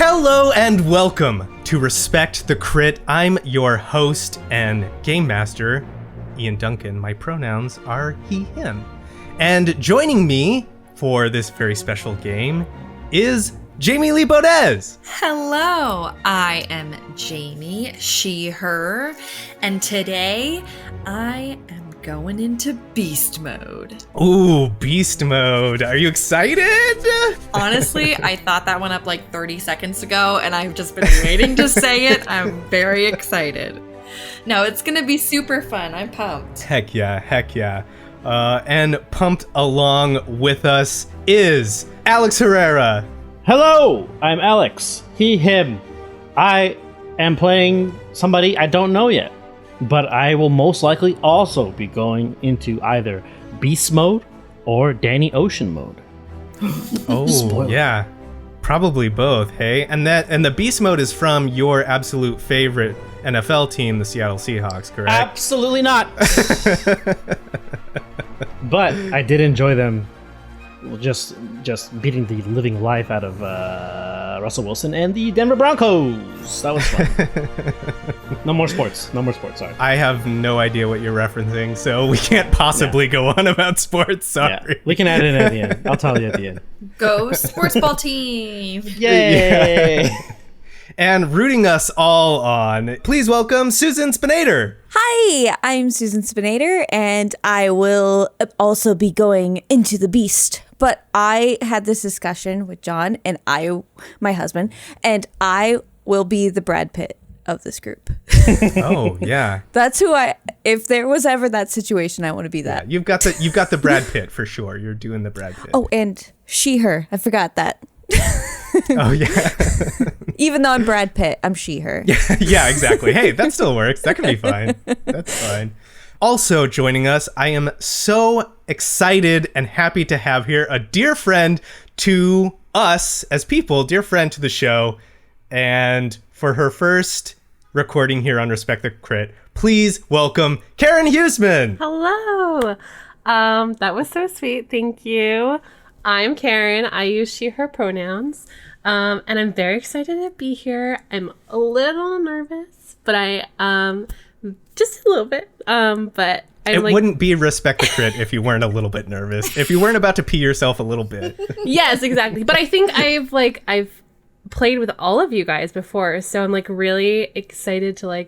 Hello and welcome to Respect the Crit. I'm your host and game master, Ian Duncan. My pronouns are he, him. And joining me for this very special game is Jamie Lee-Bonés. Hello, I am Jamie, she, her, and today I am going into beast mode. Ooh, beast mode. Are you excited? Honestly, I thought that one up like 30 seconds ago, and I've just been waiting to say it. I'm very excited. No, it's gonna be super fun. I'm pumped. Heck yeah. And pumped along with us is Alex Herrera. Hello, I'm Alex. He, him. I am playing somebody I don't know yet, but I will most likely also be going into either Beast mode or Danny Ocean mode. Oh, Spoiler. Yeah. Probably both, hey? And the Beast mode is from your absolute favorite NFL team, the Seattle Seahawks, correct? Absolutely not. But I did enjoy them just beating the living life out of Russell Wilson and the Denver Broncos. That was fun. No more sports, sorry. I have no idea what you're referencing, so we can't possibly go on about sports, sorry. Yeah, we can add it in at the end. I'll tell you at the end. Go sports ball team! Yay! Yeah. And rooting us all on, please welcome Susan Spenader. Hi, I'm Susan Spenader, and I will also be going into the beast. But I had this discussion with John and my husband, and I will be the Brad Pitt of this group. Oh, yeah. That's who if there was ever that situation, I want to be that. Yeah, you've got the Brad Pitt for sure. You're doing the Brad Pitt. Oh, and she, her. I forgot that. Oh, yeah. Even though I'm Brad Pitt, I'm she, her. Yeah, exactly. Hey, that still works. That can be fine. That's fine. Also joining us, I am so excited and happy to have here a dear friend to us as people, dear friend to the show. And for her first recording here on Respect the Crit, please welcome Karen Huesman. Hello. That was so sweet. Thank you. I'm Karen. I use she, her pronouns. And I'm very excited to be here. I'm a little nervous, but just a little bit. But it wouldn't be Respect the Crit if you weren't a little bit nervous. If you weren't about to pee yourself a little bit. Yes, exactly. But I think I've played with all of you guys before, so I'm really excited to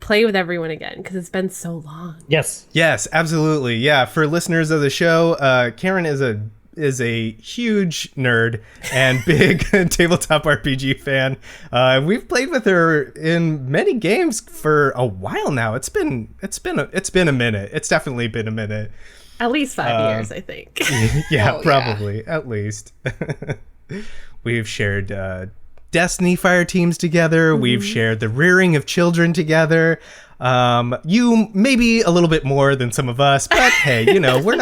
play with everyone again because it's been so long. Yes, absolutely. Yeah, for listeners of the show, Karen is a huge nerd and big tabletop RPG fan. We've played with her in many games for a while now. It's been a minute. It's definitely been a minute. At least 5 years, I think. Yeah, probably. Yeah. At least. We've shared Destiny Fire teams together. Mm-hmm. We've shared the rearing of children together. You maybe a little bit more than some of us, but hey, we're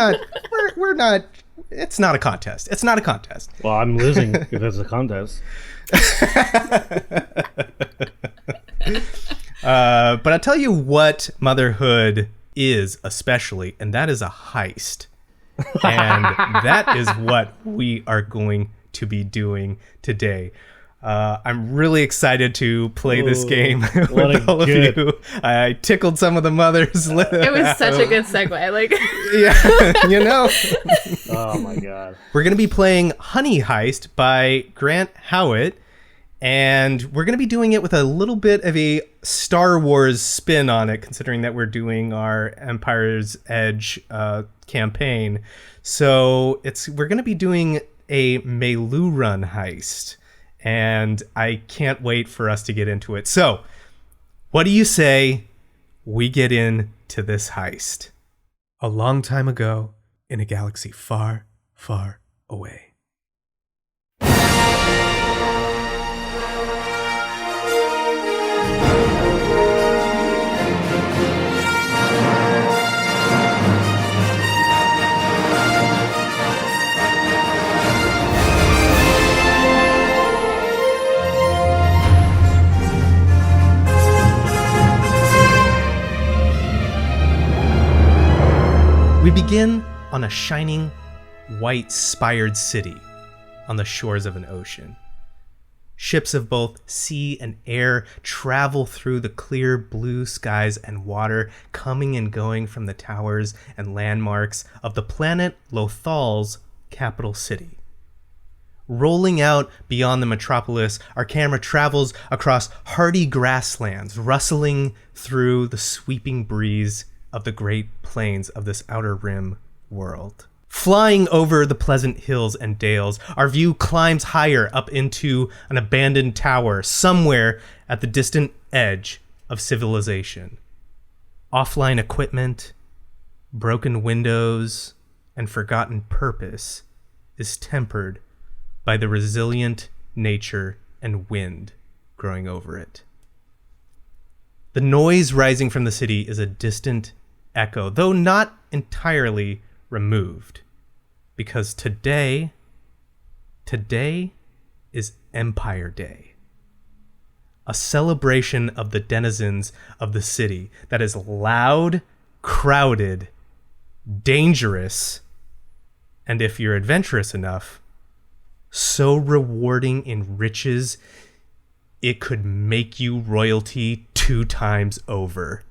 not. It's not a contest. Well, I'm losing if it's a contest. But I'll tell you what motherhood is especially, and that is a heist. And that is what we are going to be doing today. I'm really excited to play this game with all of you. I tickled some of the mothers. It was such a good segue. Yeah, Oh my god. We're going to be playing Honey Heist by Grant Howitt, and we're going to be doing it with a little bit of a Star Wars spin on it, considering that we're doing our Empire's Edge campaign. So we're going to be doing a Meiloorun heist. And I can't wait for us to get into it. So, what do you say we get into this heist? A long time ago, in a galaxy far, far away. We begin on a shining, white-spired city on the shores of an ocean. Ships of both sea and air travel through the clear blue skies and water, coming and going from the towers and landmarks of the planet Lothal's capital city. Rolling out beyond the metropolis, our camera travels across hardy grasslands, rustling through the sweeping breeze of the great plains of this outer rim world. Flying over the pleasant hills and dales, our view climbs higher up into an abandoned tower somewhere at the distant edge of civilization. Offline equipment, broken windows, and forgotten purpose is tempered by the resilient nature and wind growing over it. The noise rising from the city is a distant echo, though not entirely removed, because today is Empire Day, a celebration of the denizens of the city that is loud, crowded, dangerous, and if you're adventurous enough, so rewarding in riches it could make you royalty 2 times over.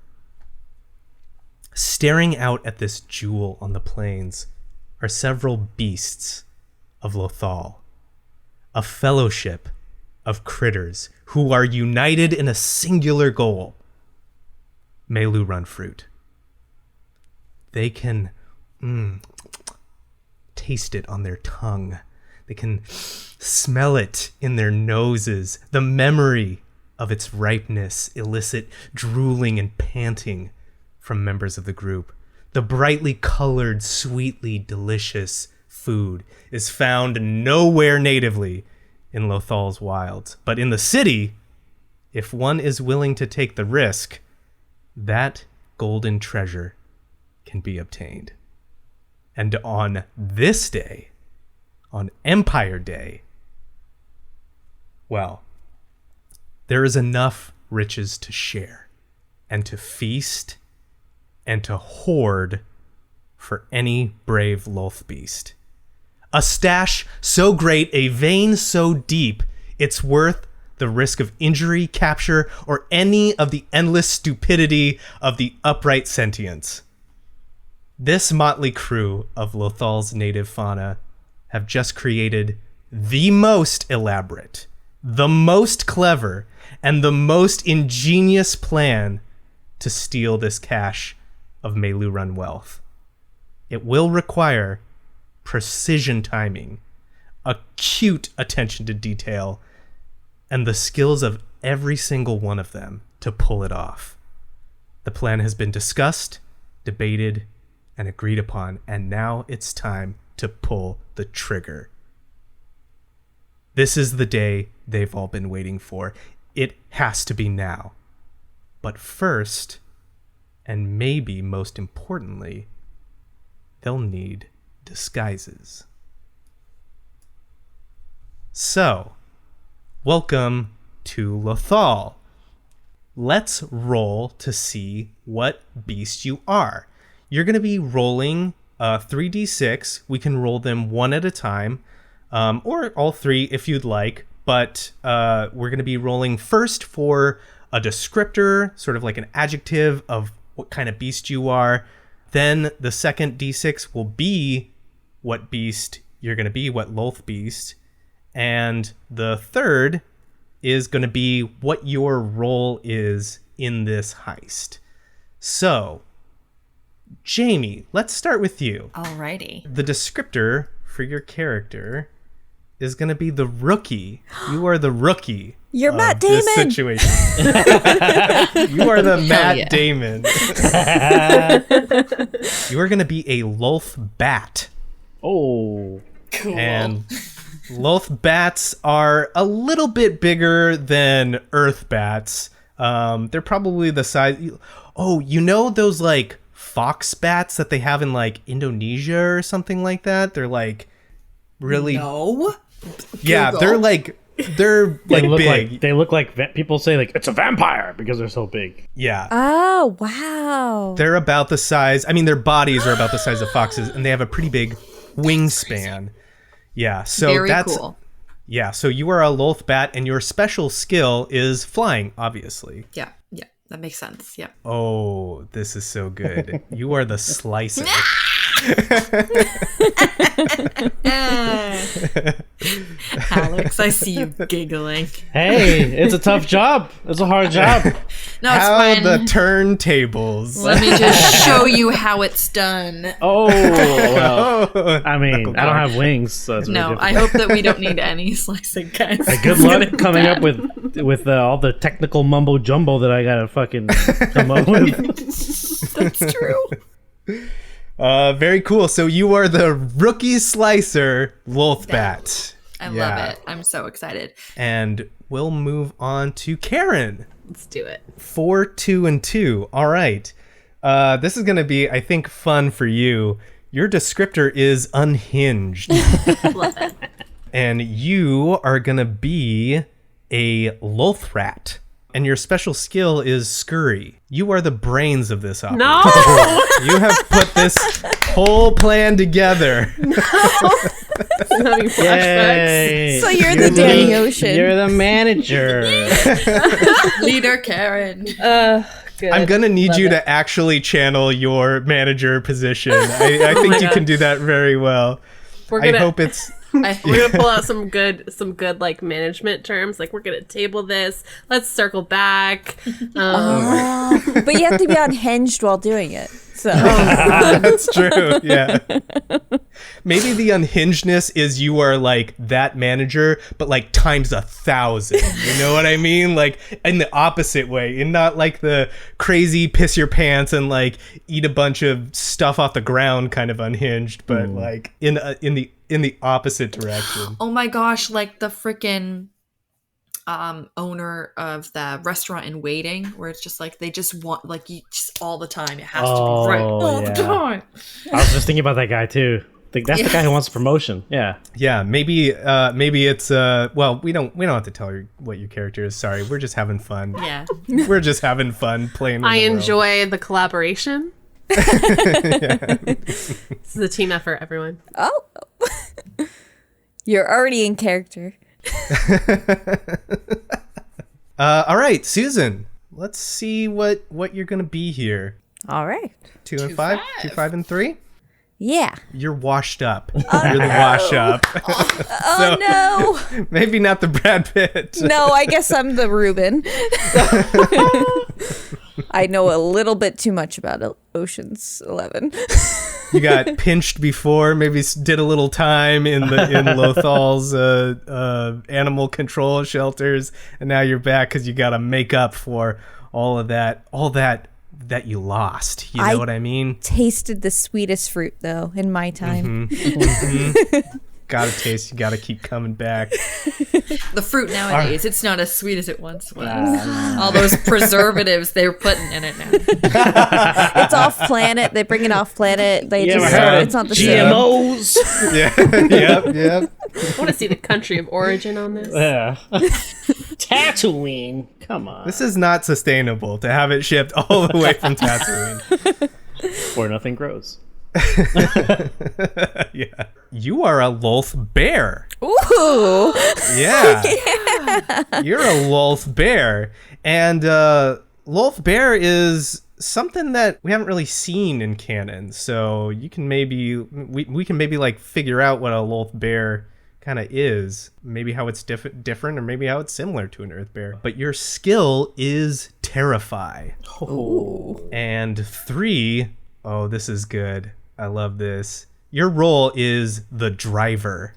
Staring out at this jewel on the plains are several beasts of Lothal, a fellowship of critters who are united in a singular goal: Meiloorun fruit. They can taste it on their tongue. They can smell it in their noses. The memory of its ripeness elicit drooling and panting from members of the group. The brightly colored, sweetly delicious food is found nowhere natively in Lothal's wilds. But in the city, if one is willing to take the risk, that golden treasure can be obtained. And on this day, on Empire Day, well, there is enough riches to share and to feast and to hoard for any brave Lolth-beast. A stash so great, a vein so deep, it's worth the risk of injury, capture, or any of the endless stupidity of the upright sentience. This motley crew of Lothal's native fauna have just created the most elaborate, the most clever, and the most ingenious plan to steal this cache of Meiloorun wealth. It will require precision timing, acute attention to detail, and the skills of every single one of them to pull it off. The plan has been discussed, debated, and agreed upon, and now it's time to pull the trigger. This is the day they've all been waiting for. It has to be now. But first, and maybe most importantly, they'll need disguises. So, welcome to Lothal. Let's roll to see what beast you are. You're going to be rolling 3d6. We can roll them one at a time, or all 3 if you'd like, but we're going to be rolling first for a descriptor, sort of like an adjective of what kind of beast you are. Then the second d6 will be what beast you're going to be, what Lolth-beast. And the third is going to be what your role is in this heist. So, Jamie, let's start with you. Alrighty. The descriptor for your character is going to be the rookie. You are the rookie. You're of Matt this Damon. situation. You are the Matt yeah. Damon. You are going to be a Lolth-bat. Oh. Cool. And Lolth-bats are a little bit bigger than Earth bats. They're probably the size. Oh, you know those like fox bats that they have in like Indonesia or something like that? They're like really. No. Yeah, Google. they're like big. They look like people say like it's a vampire because they're so big. Yeah. Oh, wow. They're about the size. I mean, their bodies are about the size of foxes, and they have a pretty big wingspan. Yeah, so Very that's cool. Yeah, so you are a Lolth-bat, and your special skill is flying, obviously. Yeah, that makes sense. Yeah. Oh, this is so good. You are the slicer. Alex, I see you giggling. Hey, it's a tough job. It's a hard job. No, it's How fine. the turntables. Let me just show you how it's done. Oh, well. Oh, I mean, I don't have wings, so it's No, really I difficult. hope that we don't need any slicing, guys. Good luck coming up with all the technical mumbo jumbo that I gotta fucking come up with. That's true. very cool. So you are the rookie slicer Lolth-bat. I love it. I'm so excited. And we'll move on to Karen. Let's do it. 4, 2, and 2. All right. This is going to be, I think, fun for you. Your descriptor is unhinged. Love it. And you are going to be a Lolth-rat. And your special skill is scurry. You are the brains of this operation. No! You have put this whole plan together. I'm having flashbacks. Yay. So you're the Danny Ocean. You're the manager. Leader Karen. Good. I'm going to need Love you it. to actually channel your manager position. I think my you God. can do that very well. We're I gonna, hope it's... we're gonna pull out some good like management terms. Like we're gonna table this. Let's circle back. But you have to be unhinged while doing it. So That's true. Yeah. Maybe the unhingedness is you are like that manager, but like times 1,000. You know what I mean? Like in the opposite way, and not like the crazy piss your pants and like eat a bunch of stuff off the ground kind of unhinged, but like in the opposite direction. Oh my gosh, like the freaking owner of the restaurant in Waiting, where it's just like they just want like you just all the time. It has to be right all yeah. the time. I was just thinking about that guy too. That's the guy who wants a promotion. Yeah. Yeah, maybe it's well, we don't have to tell you what your character is. Sorry, we're just having fun. Yeah. We're just having fun playing. I in the world. enjoy the collaboration. This is a team effort, everyone. oh, you're already in character. All right, Susan. Let's see what you're gonna be here. All right. 2 and 5, 2, 5, and 3. Yeah. You're washed up. You're the wash up. Oh no. Maybe not the Brad Pitt. No, I guess I'm the Reuben. I know a little bit too much about Ocean's 11. You got pinched before. Maybe did a little time in Lothal's animal control shelters, and now you're back because you got to make up for all that you lost. You know what I mean? Tasted the sweetest fruit though in my time. Gotta taste. You gotta keep coming back. The fruit nowadays, it's not as sweet as it once was. All those preservatives they're putting in it now. It's off planet. They bring it off planet. They You just ever heard it's not the same. GMOs? Yeah. Yep. I want to see the country of origin on this. Yeah. Tatooine. Come on. This is not sustainable to have it shipped all the way from Tatooine. Where nothing grows. Yeah. You are a Lolth bear. Ooh. Yeah. You're a Lolth bear. And Lolth bear is something that we haven't really seen in canon. So you can maybe we can maybe like figure out what a Lolth bear kind of is. Maybe how it's different or maybe how it's similar to an earth bear. But your skill is terrify. Oh. And 3, oh, this is good. I love this. Your role is the driver.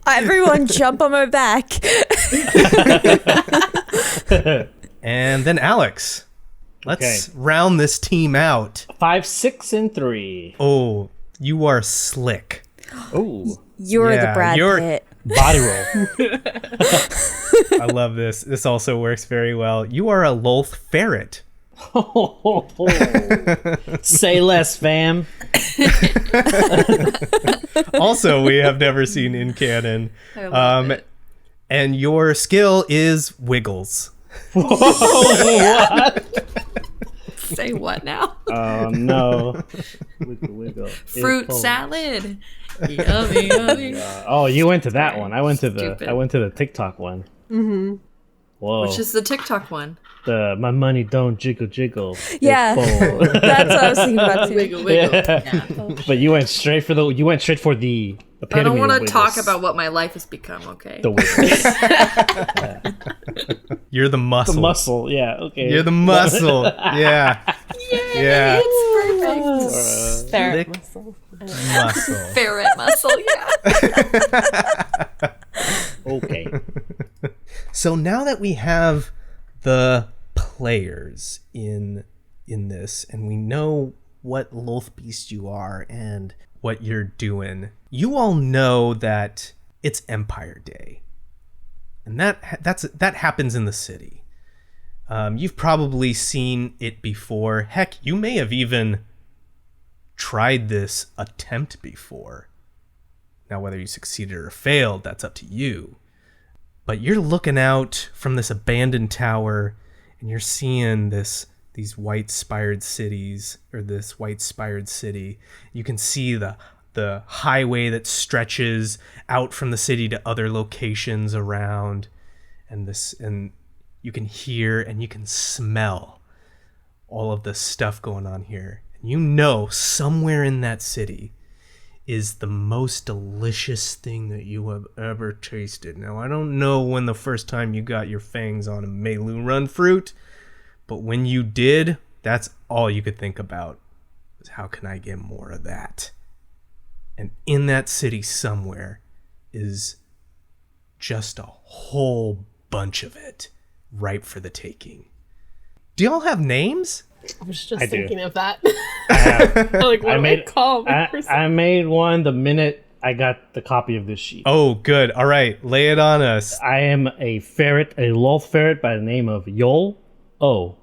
Everyone jump on my back. And then Alex, let's round this team out. 5, 6, and 3. Oh, you are slick. Oh. You're Yeah, the Brad you're- Pitt. Body roll. I love this. This also works very well. You are a Lolth ferret. Say less, fam. Also, we have never seen in canon. I love it. And your skill is wiggles. What? Say what now? Oh no. Wiggle. Fruit salad. Yummy, yummy. Oh, you went to that one. I went to Stupid. the TikTok one. Mm-hmm. Whoa. Which is the TikTok one. The my money don't jiggle. Yeah. It's That's what I was thinking about too. Wiggle, wiggle. Yeah. Yeah. But you went straight for the I don't want to talk about what my life has become, okay? the wiggles. You're the muscle. The muscle, yeah, okay. You're the muscle. Yeah. Yeah. It's perfect. Ferret Lick- muscle. Muscle. Ferret muscle, yeah. Okay. So now that we have the players in this, and we know what Lolth-beast you are and what you're doing, you all know that it's Empire Day, and that happens in the city. You've probably seen it before. Heck, you may have even tried this attempt before. Now, whether you succeeded or failed, that's up to you. But you're looking out from this abandoned tower, and you're seeing these white spired cities, or this white spired city. You can see the highway that stretches out from the city to other locations around, and you can hear and you can smell all of the stuff going on here. And you know somewhere in that city is the most delicious thing that you have ever tasted. Now, I don't know when the first time you got your fangs on a Meiloorun fruit, but when you did, that's all you could think about, was how can I get more of that? And in that city somewhere is just a whole bunch of it, ripe for the taking. Do y'all have names? I was just I do. thinking of that. I What do I call the person? I made one the minute I got the copy of this sheet. Oh, good. All right, lay it on us. I am a Lolth ferret by the name of Yol O,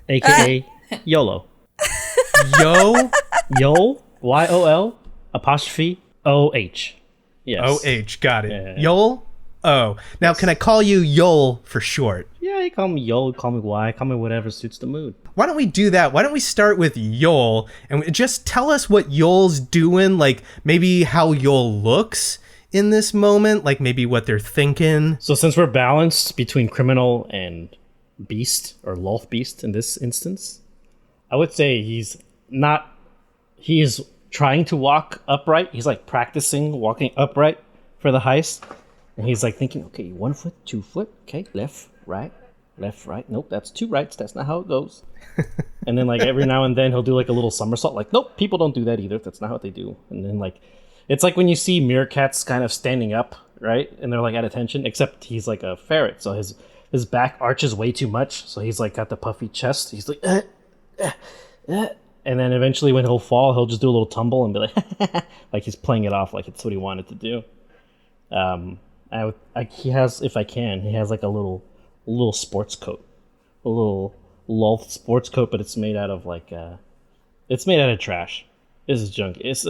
aka YOLO. Yo, Yol, YOL, apostrophe OH. Yes. O-H, got it. Yeah. Yol? Oh. Now, can I call you Yol for short? Yeah, you call me Yol, call me Y, call me whatever suits the mood. Why don't we do that? Why don't we start with Yol and just tell us what Yol's doing, like maybe how Yol looks in this moment, like maybe what they're thinking. So since we're balanced between criminal and beast, or Lolth-beast in this instance, I would say he's trying to walk upright. He's like practicing walking upright for the heist. And he's like thinking, okay, 1 foot, 2 foot, okay, left, right. Nope, that's 2 rights. That's not how it goes. And then like every now and then he'll do like a little somersault. Like, nope, people don't do that either. That's not what they do. And then like, it's like when you see meerkats kind of standing up, right? And they're like at attention, except he's like a ferret. So his back arches way too much. So he's like got the puffy chest. He's like, and then eventually when he'll fall, he'll just do a little tumble and be like, like he's playing it off like it's what he wanted to do. He has like a little sports coat, a little Lolth sports coat, but it's made out of trash. This is junk. It's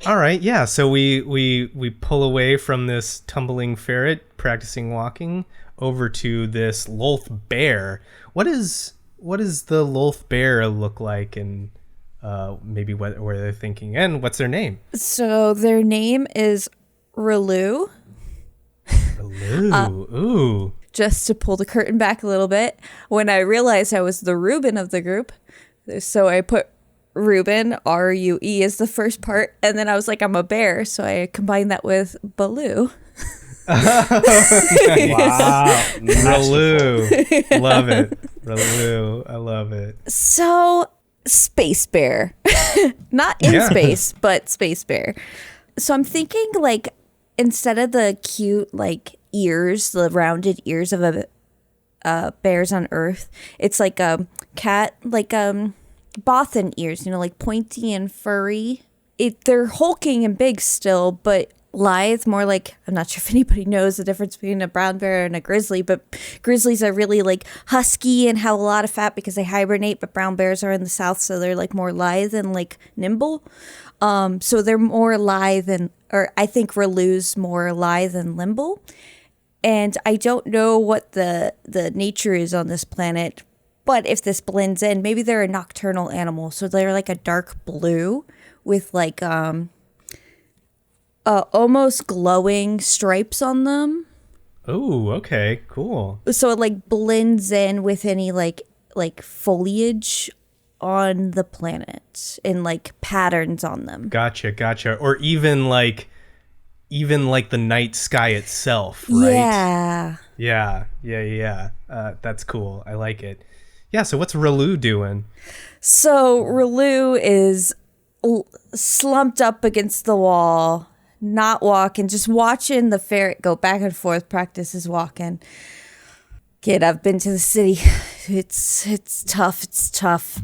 All right, yeah. So we pull away from this tumbling ferret practicing walking over to this Lolth bear. What does the Lolth bear look like, and maybe what they're thinking, and what's their name? So their name is Relu. Ooh. Just to pull the curtain back a little bit, when I realized I was the Reuben of the group, so I put Reuben, R-U-E, as the first part, and then I was like, I'm a bear, so I combined that with Baloo. wow. Relu. Love it. Relu. I love it. So, space bear. Not in space, but space bear. So I'm thinking, like, instead of the cute, like, ears, the rounded ears of a bears on Earth, it's like a cat, like Bothan ears, you know, like pointy and furry. They're hulking and big still, but lithe, more like, I'm not sure if anybody knows the difference between a brown bear and a grizzly, but grizzlies are really like husky and have a lot of fat because they hibernate, but brown bears are in the south, so they're like more lithe and like nimble. So they're more lithe or I think Relu's more lithe and limble. And I don't know what the nature is on this planet, But if this blends in, maybe they're a nocturnal animal. So they're like a dark blue with like almost glowing stripes on them. Oh, okay, cool. So it like blends in with any like foliage on the planet and like patterns on them. Gotcha. Or even like the night sky itself, right? Yeah. That's cool. I like it. Yeah, so what's Relu doing? So Relu is slumped up against the wall, not walking, just watching the ferret go back and forth, practice his walking. Kid, I've been to the city. It's tough.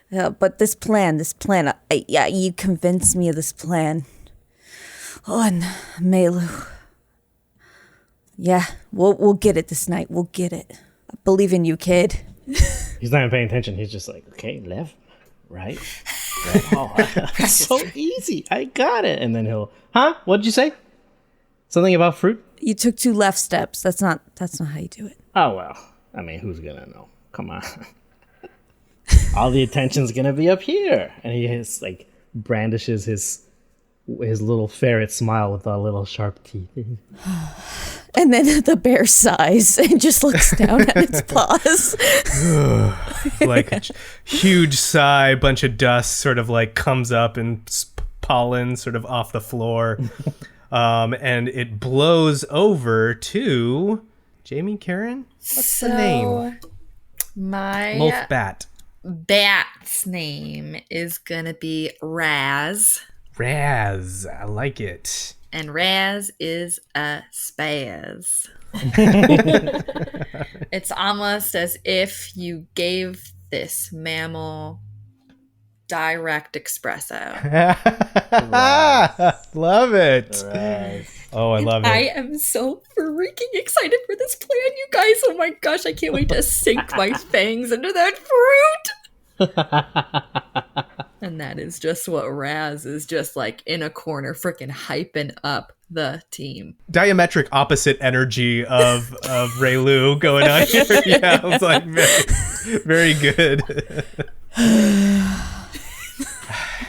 But this plan, you convinced me of this plan. Oh, and Meiloorun. Yeah, we'll get it this night. We'll get it. I believe in you, kid. He's not even paying attention. He's just like, okay, left, right. Oh, that's so easy. I got it. And then he'll, what'd you say? Something about fruit? You took 2 left steps. That's not how you do it. Oh, well. I mean, who's gonna know? Come on. All the attention's gonna be up here. And he has, like, brandishes his little ferret smile with a little sharp teeth. And then the bear sighs and just looks down at its paws. Like a huge sigh, bunch of dust sort of like comes up and pollen sort of off the floor. And it blows over to Jamie, Karen. What's the name? My Lolth-beasts. bat's name is gonna be Raz. Raz, I like it. And Raz is a spaz. It's almost as if you gave this mammal direct espresso. Love it. Right. Oh, I love it. I am so freaking excited for this plan, you guys. Oh my gosh, I can't wait to sink my fangs into that fruit. And that is just what Raz is just like in a corner freaking hyping up the team. Diametric opposite energy of Relu going on here. Yeah, I was like, very, very good.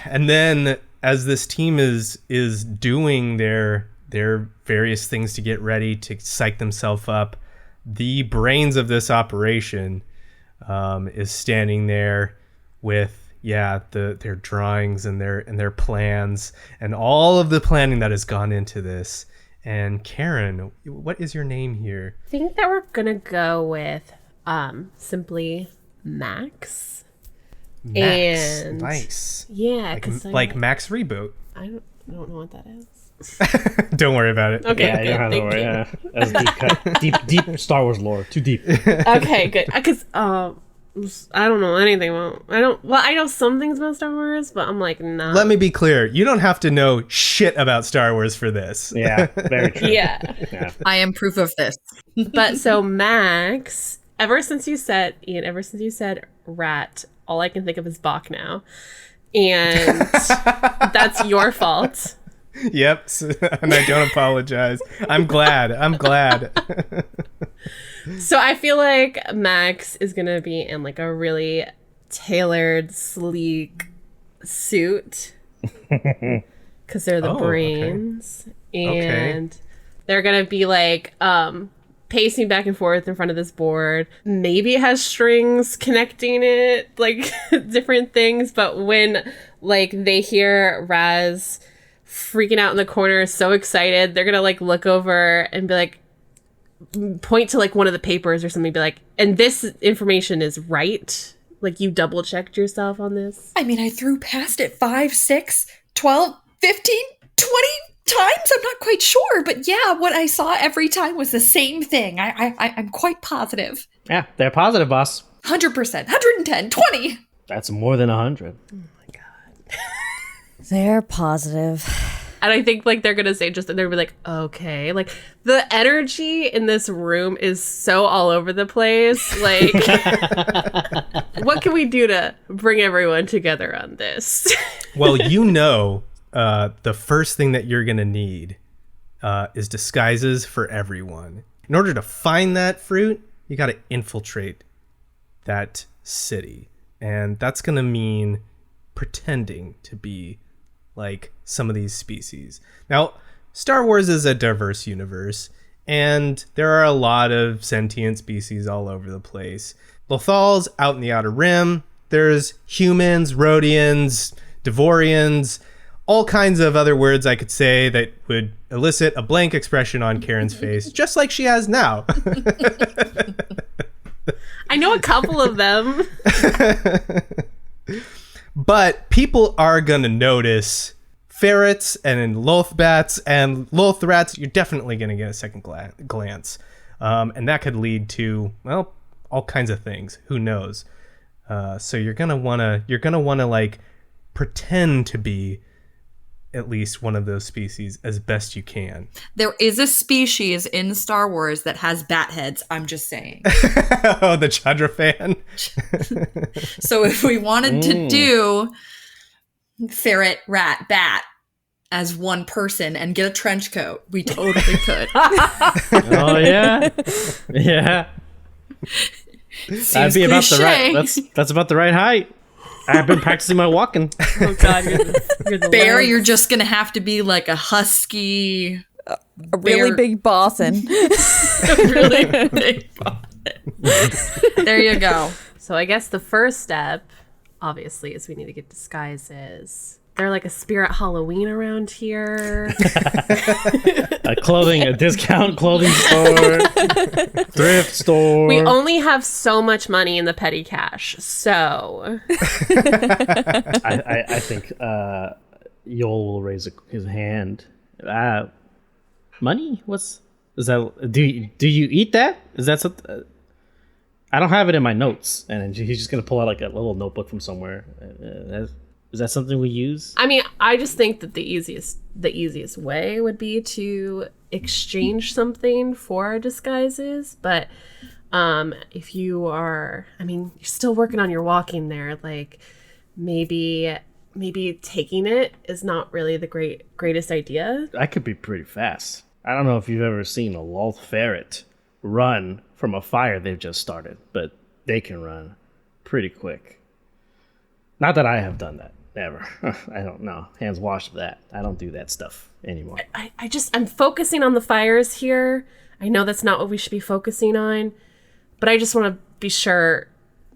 And then as this team is doing their various things to get ready to psych themselves up, the brains of this operation is standing there with their drawings and their plans and all of the planning that has gone into this. And Karen, what is your name here? I think that we're gonna go with simply Max. And nice. Yeah, like Max Reboot. I don't know what that is. Don't worry about it. Okay, Yeah, good. you don't have to Thank worry. you. Yeah. That's deep cut. Deep Star Wars lore. Too deep. Okay, good. Because I don't know anything about. I know some things about Star Wars, but I'm like, nah. Let me be clear. You don't have to know shit about Star Wars for this. Yeah, very true. Yeah. I am proof of this. But so Max, ever since you said rat, all I can think of is Bach now, and that's your fault. Yep, and I don't apologize. I'm glad. So I feel like Max is gonna be in like a really tailored, sleek suit because they're the brains, and they're gonna be like pacing back and forth in front of this board. Maybe it has strings connecting it, like different things. But when like they hear Raz freaking out in the corner, so excited, they're gonna like look over and be like, point to like one of the papers or something, be like, and this information is right, like you double checked yourself on this. I mean, I threw past it 5, 6, 12, 15, 20 times. I'm not quite sure, but yeah, what I saw every time was the same thing. I'm quite positive. Yeah, they're positive, boss. 100%, 110, 20. That's more than 100. They're positive. And I think like they're gonna say just that they're gonna be like, okay, like the energy in this room is so all over the place. Like, what can we do to bring everyone together on this? Well, the first thing that you're gonna need is disguises for everyone. In order to find that fruit, you got to infiltrate that city. And that's going to mean pretending to be like some of these species. Now, Star Wars is a diverse universe, and there are a lot of sentient species all over the place. Lothal's out in the Outer Rim. There's humans, Rhodians, Devorians, all kinds of other words I could say that would elicit a blank expression on Karen's face, just like she has now. I know a couple of them. But people are going to notice ferrets and Lolth-beasts and Lolth-rats. You're definitely going to get a second glance. And that could lead to, well, all kinds of things. Who knows? So you're going to want to like pretend to be at least one of those species as best you can. There is a species in Star Wars that has bat heads. I'm just saying. Oh, the Chandra fan. So if we wanted to do ferret, rat, bat as one person and get a trench coat, we totally could. Oh yeah, yeah. That'd be about the right. That's about the right height. I've been practicing my walking. Oh God, you're the Bear, legs. you're just gonna have to be like a husky, A really big bossin. really big. There you go. So I guess the first step, obviously, is we need to get disguises. They're like a spirit Halloween around here. A discount clothing store, thrift store. We only have so much money in the petty cash, so I think Yol will raise his hand. Money? Is that? Do you eat that? Is that something? I don't have it in my notes, and he's just gonna pull out like a little notebook from somewhere. Is that something we use? I mean, I just think that the easiest way would be to exchange something for our disguises. But if you are, I mean, you're still working on your walking there. Like maybe taking it is not really the greatest idea. I could be pretty fast. I don't know if you've ever seen a Lolth ferret run from a fire they've just started, but they can run pretty quick. Not that I have done that. Never. I don't know. Hands washed of that. I don't do that stuff anymore. I'm focusing on the fires here. I know that's not what we should be focusing on, but I just want to be sure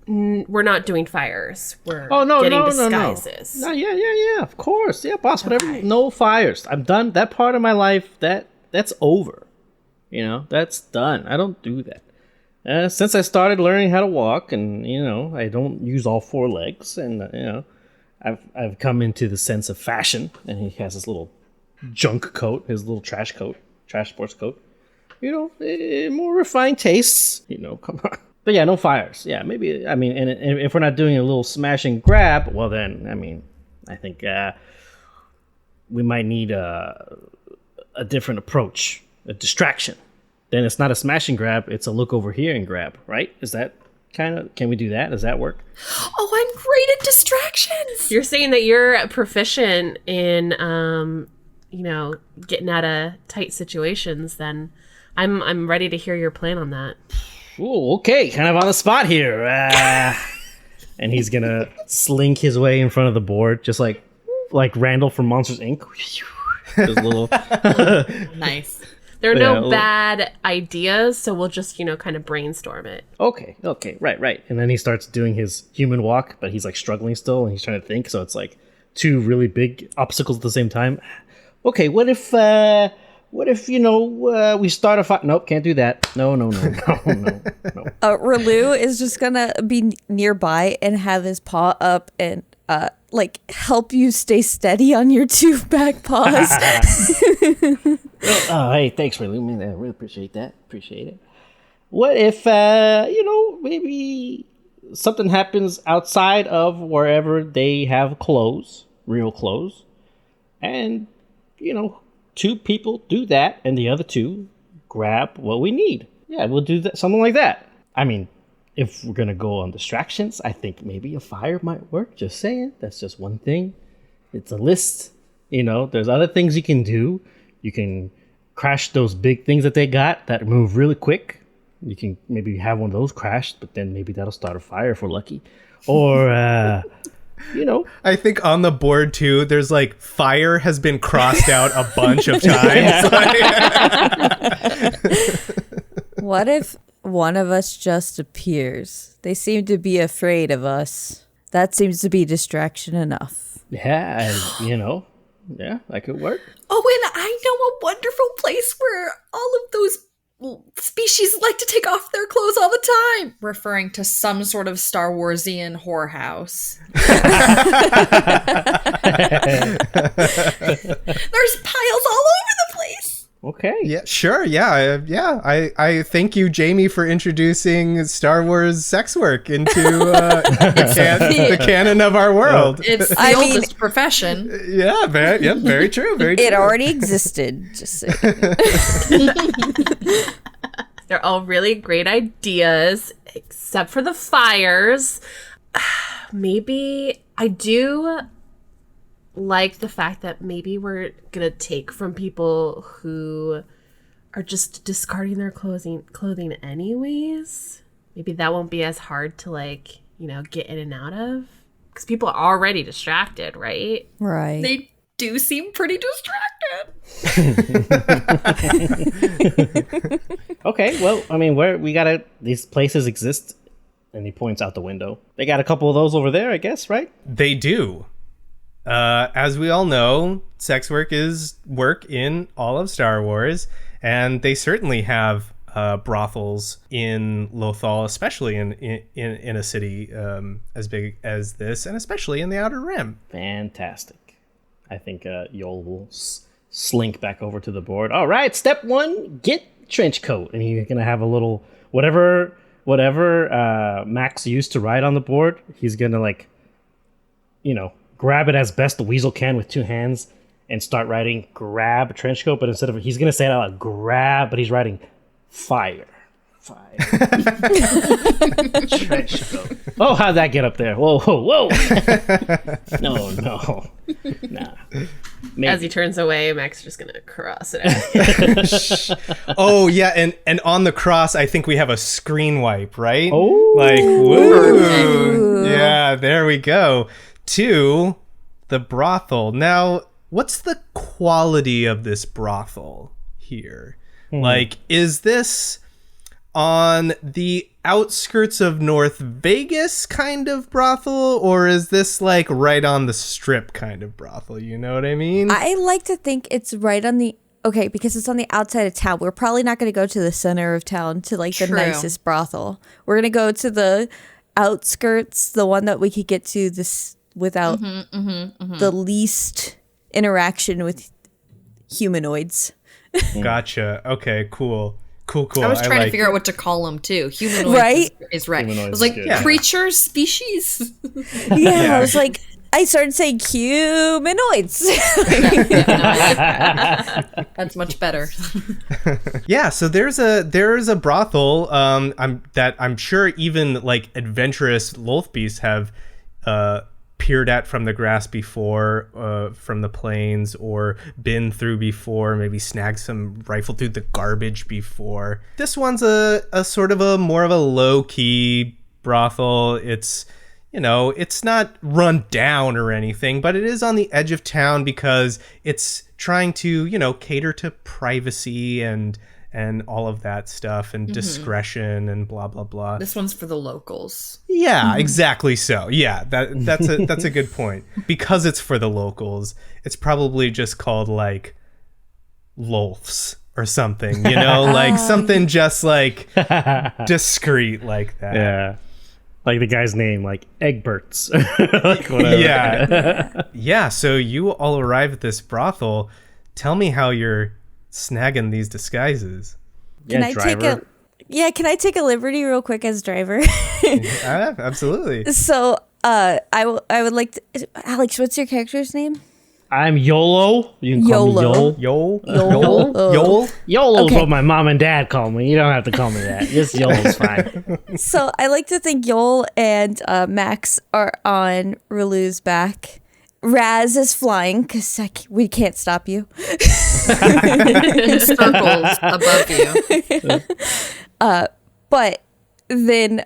we're not doing fires. We're getting disguises. No, yeah. Of course. Yeah, boss, whatever. Okay. No fires. I'm done. That part of my life, that's over. You know, that's done. I don't do that. Since I started learning how to walk, and I don't use all four legs, and I've come into the sense of fashion, and he has his little junk coat, his little trash sports coat. More refined tastes. Come on. But yeah, no fires. Yeah, maybe. I mean, and if we're not doing a little smash and grab, well then, I mean, I think we might need a different approach, a distraction. Then it's not a smash and grab, it's a look over here and grab, right? Is that can we do that? Does that work? Oh, I'm great at distractions. You're saying that you're proficient in, getting out of tight situations, then I'm ready to hear your plan on that. Ooh, okay, kind of on the spot here. And he's gonna slink his way in front of the board, just like Randall from Monsters, Inc. His little... Nice. There are no bad ideas, so we'll just, kind of brainstorm it. Okay, right. And then he starts doing his human walk, but he's like struggling still, and he's trying to think, so it's like two really big obstacles at the same time. Okay, what if we start a fight? Nope, can't do that. No. Ralu is just gonna be nearby and have his paw up and help you stay steady on your two back paws. Oh, hey, thanks, Ralu. I really appreciate that. Appreciate it. What if maybe something happens outside of wherever they have clothes, real clothes, and two people do that, and the other two grab what we need. Yeah, we'll do that, something like that. I mean, if we're gonna go on distractions, I think maybe a fire might work. Just saying, that's just one thing. It's a list. There's other things you can do. You can crash those big things that they got that move really quick. You can maybe have one of those crash, but then maybe that'll start a fire if we're lucky. Or, I think on the board too, there's like fire has been crossed out a bunch of times. What if one of us just appears? They seem to be afraid of us. That seems to be distraction enough. yeah, yeah, that could work. Oh, and I know a wonderful place where all of those species like to take off their clothes all the time. Referring to some sort of Star Warsian whorehouse. There's piles all over the place. Okay. Yeah, sure. Yeah. I thank you, Jamie, for introducing Star Wars sex work into the canon of our world. It's the oldest profession. Yeah, very true. Very true. It already existed. Just saying. They're all really great ideas, except for the fires. Maybe I do like the fact that maybe we're gonna take from people who are just discarding their clothing anyways. Maybe that won't be as hard to get in and out of, because people are already distracted, right? Right. They do seem pretty distracted. Okay, well, I mean, these places exist, and he points out the window. They got a couple of those over there, I guess, right? They do. As we all know, sex work is work in all of Star Wars, and they certainly have brothels in Lothal, especially in a city as big as this, and especially in the Outer Rim. Fantastic. I think Yol will slink back over to the board. All right, step 1, get trench coat, and he's gonna have a little whatever Max used to write on the board. He's gonna grab it as best the weasel can with 2 hands and start writing grab trench coat, but instead of he's gonna say it out loud, grab, but he's writing fire. Trench coat. Oh, how'd that get up there? Whoa. No. Nah. Maybe. As he turns away, Max is just gonna cross it out. Oh yeah, and on the cross, I think we have a screen wipe, right? Oh. Woo. Yeah, there we go. To the brothel. Now, what's the quality of this brothel here? Is this on the outskirts of North Vegas kind of brothel, or is this right on the strip kind of brothel? You know what I mean? I like to think it's right on the... Okay, because it's on the outside of town. We're probably not going to go to the center of town to the True. nicest brothel. We're going to go to the outskirts, the one that we could get to this without the least interaction with humanoids. Gotcha. Okay, cool. I was trying to figure out what to call them too. Humanoid Right? is right. Humanoid I was is like, good. creatures, species. Yeah, I was like, I started saying humanoids. That's much better. Yeah, so there is a brothel I'm sure even adventurous Lolth-beasts have peered at from the grass before, from the plains, or been through before, maybe snagged some rifle through the garbage before. This one's a sort of a more of a low-key brothel. It's it's not run down or anything, but it is on the edge of town because it's trying to, cater to privacy and all of that stuff and discretion and blah, blah, blah. This one's for the locals. Yeah, exactly so. Yeah, that's a good point. Because it's for the locals, it's probably just called Lolths or something, something just discreet like that. Yeah. Like the guy's name, Egberts. Whatever. Yeah. Yeah, so you all arrive at this brothel. Tell me how you're snagging these disguises. Can I take a liberty real quick as driver? Absolutely. So, I would like to... Alex, what's your character's name? I'm YOLO. You can call YOLO. me Yol. Yol. YOLO's Okay. what my mom and dad call me. You don't have to call me that. Just YOLO's fine. So, I like to think Yol and Max are on Relu's back. Raz is flying because we can't stop you. In circles above you. But then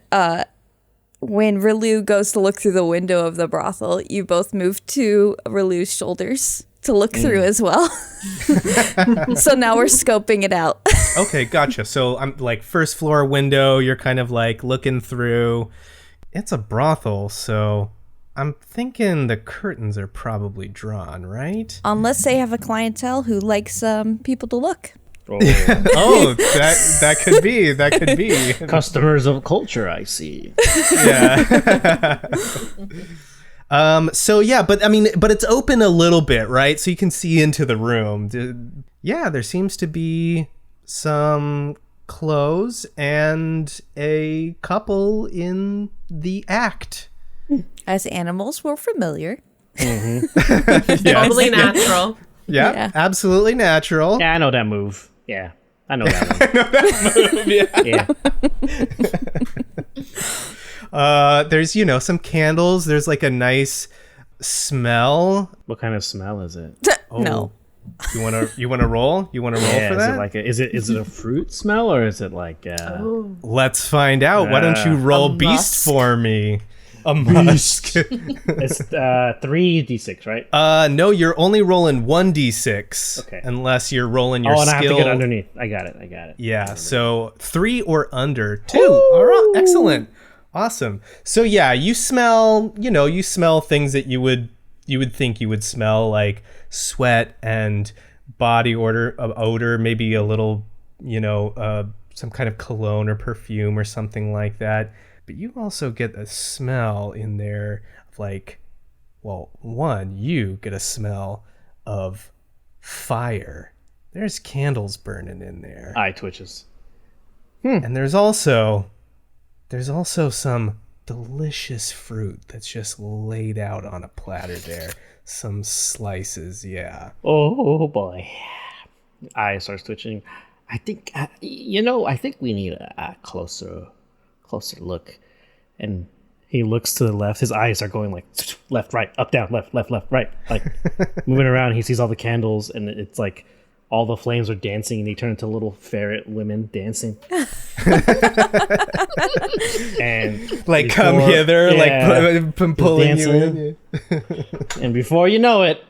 when Relu goes to look through the window of the brothel, you both move to Relu's shoulders to look through as well. So now we're scoping it out. Okay, gotcha. So I'm like first floor window, you're kind of like looking through. It's a brothel, so I'm thinking the curtains are probably drawn, right? Unless they have a clientele who likes people to look. Oh, that could be. That could be. Customers of culture, I see. Yeah. So yeah, but I mean, but it's open a little bit, right? So you can see into the room. Yeah, there seems to be some clothes and a couple in the act. As animals, we're familiar. Yes. Totally natural. Yeah, Yeah. absolutely natural. Yeah, I know that move. Yeah, I know that one. There's some candles. There's like a nice smell. What kind of smell is it? No. You wanna roll? You wanna roll for that? Is it a fruit smell or is it like Let's find out. Why don't you roll A beast musk. for me? A musk. it's 3d6, right? No, you're only rolling 1d6. Okay. Unless you're rolling your and skill. I have to get underneath. I got it. Yeah, so 3 or under. 2. All right, excellent. Awesome. So yeah, you smell things that you would think you would smell, like sweat and body odor, maybe a little, some kind of cologne or perfume or something like that. But you also get a smell in there of you get a smell of fire. There's candles burning in there. Eye twitches. And there's also some delicious fruit that's just laid out on a platter there. Some slices, yeah. Oh boy. Eye starts twitching. I think we need a closer look. And he looks to the left. His eyes are going like left, right, up, down, left, right. Like moving around. He sees all the candles and it's like all the flames are dancing and they turn into little ferret women dancing. And Like come hither, like pulling you dancing. in. And before you know it,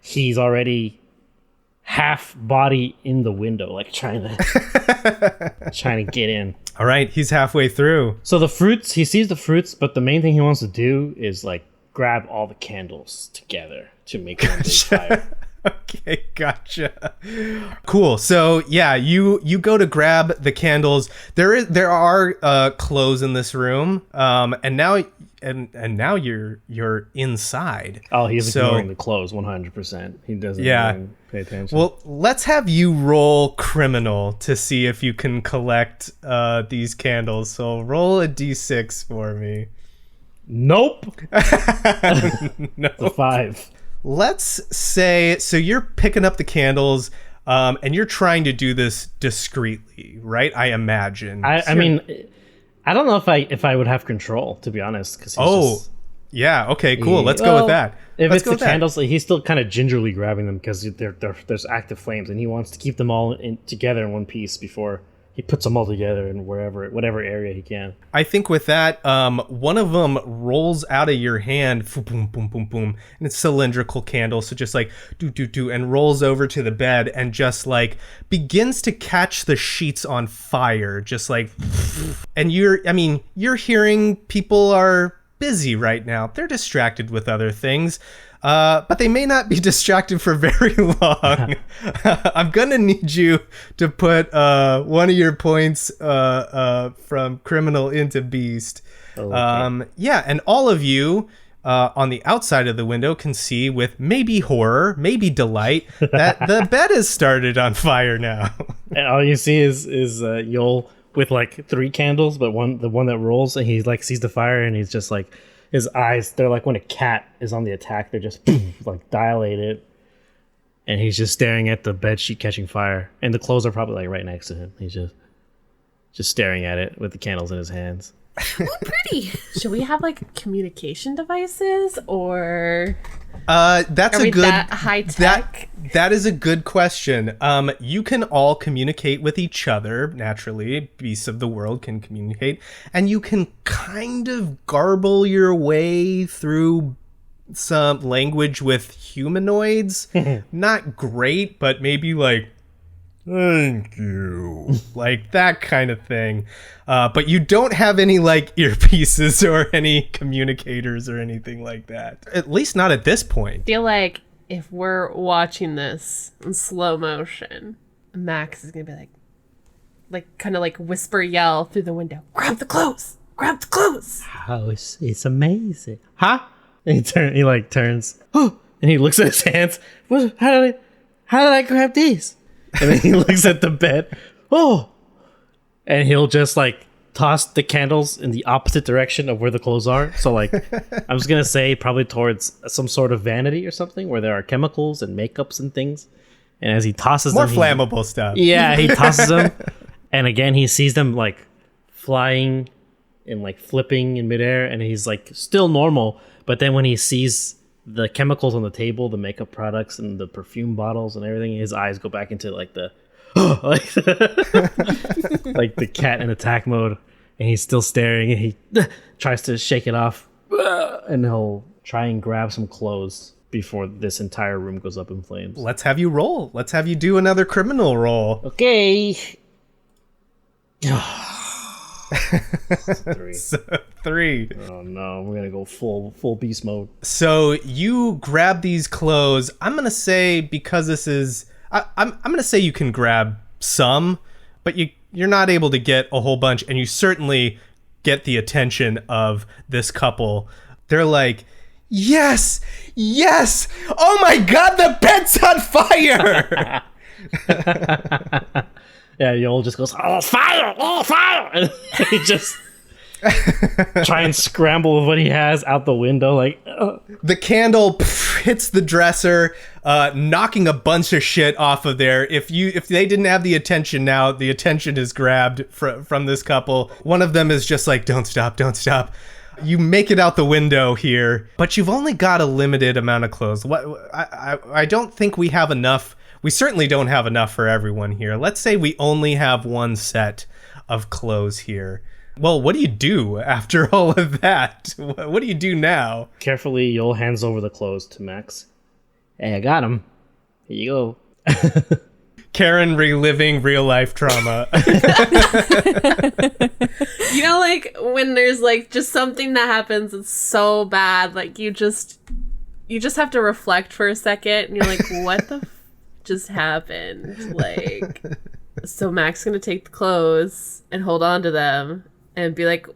he's already half body in the window, like trying to get in. All right, he's halfway through. So the fruits, he sees the fruits, but the main thing he wants to do is like grab all the candles together to make one big fire. Okay, gotcha. Cool. So yeah, you go to grab the candles. There are clothes in this room, and now you're inside. Oh, he's ignoring the clothes 100%. He doesn't even pay attention. Well, let's have you roll criminal to see if you can collect these candles. So roll a d6 for me. Nope. No. It's a 5. Let's say, so you're picking up the candles, and you're trying to do this discreetly, right? I imagine. I mean, I don't know if I would have control, to be honest. Cause yeah. Okay, cool. Let's go with that. If Let's it's the candles, he's still kind of gingerly grabbing them because there's active flames, and he wants to keep them all together in one piece before he puts them all together in whatever area he can. I think with that, one of them rolls out of your hand, boom, boom, boom, boom, and it's cylindrical candle, so just like do, and rolls over to the bed and just like begins to catch the sheets on fire, just like, and you're hearing people are busy right now. They're distracted with other things. But they may not be distracted for very long. I'm gonna need you to put one of your points from criminal into beast. Okay. And all of you on the outside of the window can see with maybe horror, maybe delight, that the bed has started on fire now. And all you see is Yol with like 3 candles, but the one that rolls, and he like sees the fire, and he's just like, his eyes, they're like when a cat is on the attack, they're just like dilated, and he's just staring at the bed sheet catching fire, and the clothes are probably like right next to him. He's just staring at it with the candles in his hands. Ooh, pretty. Should we have like communication devices or That's are a we good that high tech? That is a good question. You can all communicate with each other naturally. Beasts of the world can communicate, and you can kind of garble your way through some language with humanoids. Not great, but maybe like thank you, like that kind of thing. But you don't have any like earpieces or any communicators or anything like that. At least not at this point. I feel like if we're watching this in slow motion, Max is gonna be like kind of like whisper yell through the window, grab the clothes, grab the clothes. Oh, it's amazing. Huh? And he like turns. Oh, and he looks at his hands. What? How did I grab these? And then he looks at the bed. Oh, and he'll just like toss the candles in the opposite direction of where the clothes are. So like, I'm just gonna say probably towards some sort of vanity or something where there are chemicals and makeups and things. And as he tosses More them, flammable stuff. yeah, he tosses them, and again he sees them like flying and like flipping in midair, and he's like still normal. But then when he sees the chemicals on the table, the makeup products and the perfume bottles and everything, his eyes go back into like the like, like the cat in attack mode, and he's still staring, and he tries to shake it off, and he'll try and grab some clothes before this entire room goes up in flames. Let's have you roll. Let's have you do another criminal roll. Okay. 3. So, 3. Oh no, we're gonna go full beast mode. So you grab these clothes. I'm gonna say because this is, I'm gonna say you can grab some, but you're not able to get a whole bunch, and you certainly get the attention of this couple. They're like, yes, oh my god, the bed's on fire. Yeah, Yoel just goes, oh fire, and he just try and scramble with what he has out the window, like The candle hits the dresser, knocking a bunch of shit off of there. If they didn't have the attention, now the attention is grabbed from this couple. One of them is just like, don't stop. You make it out the window here, but you've only got a limited amount of clothes. I don't think we have enough. We certainly don't have enough for everyone here. Let's say we only have one set of clothes here. Well, what do you do after all of that? What do you do now? carefully Yoel hands over the clothes to Max. Hey, I got him. Here you go. Karen reliving real life trauma. You know, like when there's like just something that happens that's so bad, like you just have to reflect for a second, and you're like, what the just happened? Like, so Mac's gonna take the clothes and hold on to them and be like,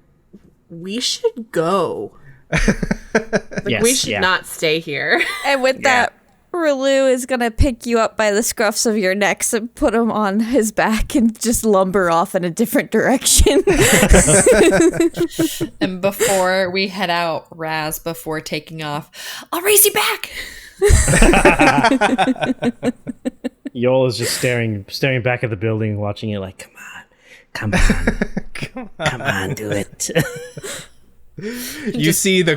we should go. Like, Yes, we should yeah. not stay here. And with that, Relu is going to pick you up by the scruffs of your necks and put him on his back and just lumber off in a different direction. And before we head out, Raz, before taking off, I'll race you back. Yoel is just staring back at the building, watching it like, come on, do it. You see the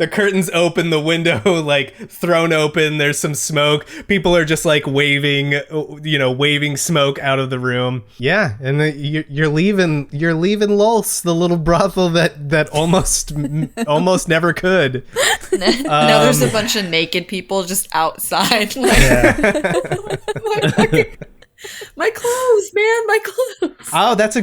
curtains open, the window like thrown open, there's some smoke, people are just like waving smoke out of the room. Yeah, and you're leaving Lolth, the little brothel that almost never could. Now there's a bunch of naked people just outside. Like, my clothes, man, my clothes. Oh, that's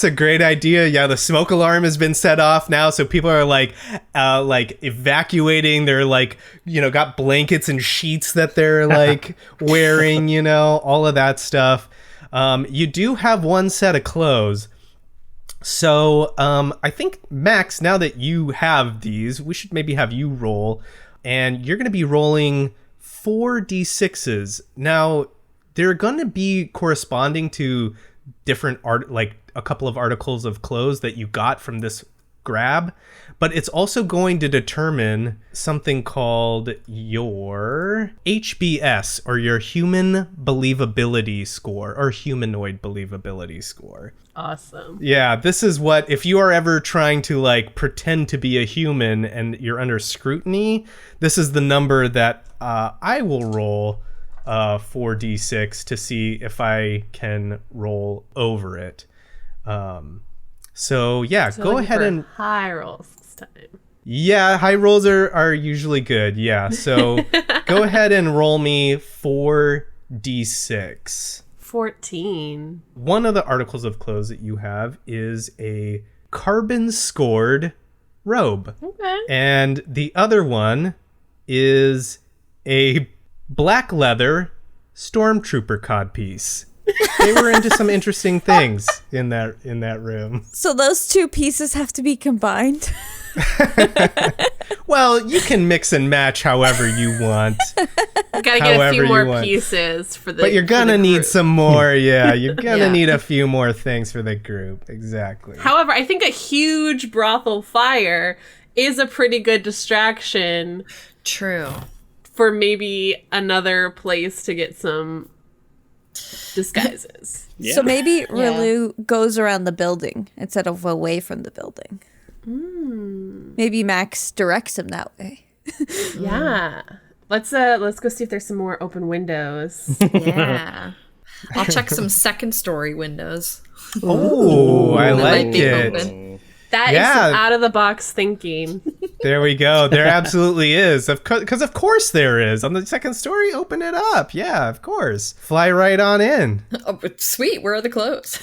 a great idea. Yeah, the smoke alarm has been set off now, so people are like evacuating. They're like, got blankets and sheets that they're like wearing, all of that stuff. You do have one set of clothes. So, I think Max, now that you have these, we should maybe have you roll, and you're going to be rolling 4d6s. Now, they're going to be corresponding to different art, like a couple of articles of clothes that you got from this grab, but it's also going to determine something called your HBS, or your human believability score, or humanoid believability score. Awesome. Yeah, this is what, if you are ever trying to like pretend to be a human and you're under scrutiny, this is the number that I will roll 4d6 to see if I can roll over it. So yeah, So go looking ahead for and high rolls this time. yeah, high rolls are usually good. Yeah, so go ahead and roll me 4d6. 14. One of the articles of clothes that you have is a carbon scored robe. Okay. And the other one is a black leather stormtrooper codpiece. They were into some interesting things in that room. So those two pieces have to be combined. Well, you can mix and match however you want. Gotta get a However few you more want. pieces for the But you're for gonna the need group. some more, yeah. You're gonna Yeah. need a few more things for the group. Exactly. However, I think a huge brothel fire is a pretty good distraction True. for maybe another place to get some disguises. Yeah. So maybe Rilu goes around the building instead of away from the building. Maybe Max directs him that way. Yeah. Let's go see if there's some more open windows. Yeah. I'll check some second story windows. Oh, I That might like be it. open. That is Yeah. some out of the box thinking. There we go. There absolutely is. Because of course there is. On the second story, open it up. Yeah, of course. Fly right on in. Oh, but sweet, where are the clothes?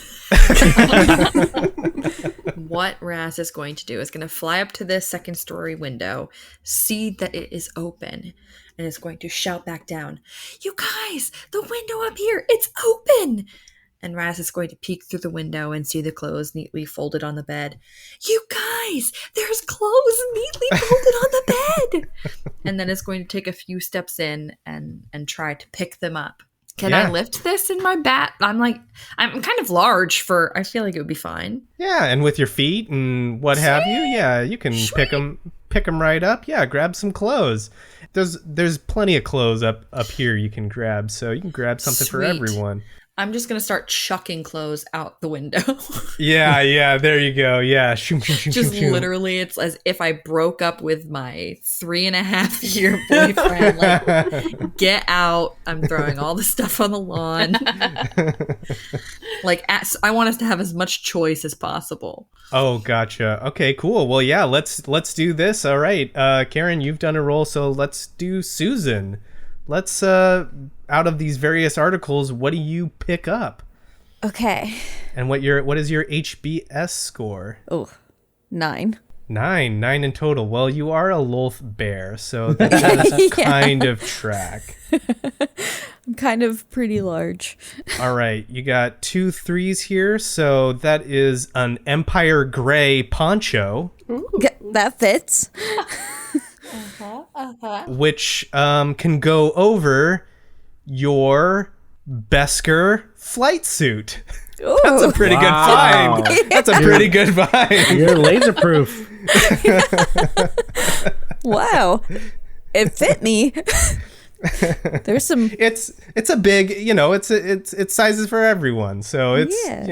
What Raz is going to do is going to fly up to this second story window, see that it is open, and is going to shout back down, "You guys, the window up here, it's open!" And Raz is going to peek through the window and see the clothes neatly folded on the bed. "You guys, there's clothes neatly folded on the bed!" And then is going to take a few steps in and try to pick them up. Can I Yeah. lift this in my bat? I'm kind of large for, I feel like it would be fine. Yeah, and with your feet and what have you, yeah, you can pick them right up. Yeah, grab some clothes. There's plenty of clothes up here you can grab, so you can grab something for Sweet. everyone. I'm just going to start chucking clothes out the window. Yeah, there you go. Yeah, shoom, shoom, shoom, Just shoom, shoom. literally, it's as if I broke up with my 3.5-year boyfriend. Like, get out. I'm throwing all the stuff on the lawn. I want us to have as much choice as possible. Oh, gotcha. Okay, cool. Well, yeah, let's do this. All right, Karen, you've done a roll, so let's do Susan. Let's out of these various articles, what do you pick up? Okay. And what is your HBS score? Oh, 9. 9 in total. Well, you are a Lolth-bear, so that does kind of track. I'm kind of pretty large. All right, you got 2 3s here, so that is an Empire Gray poncho, That fits. which can go over your Beskar flight suit. Ooh. That's a pretty good Wow. find. That's a pretty good find. You're laser proof. Wow. It fit me. There's some. It's a big, it's sizes for everyone. So it's, Yeah.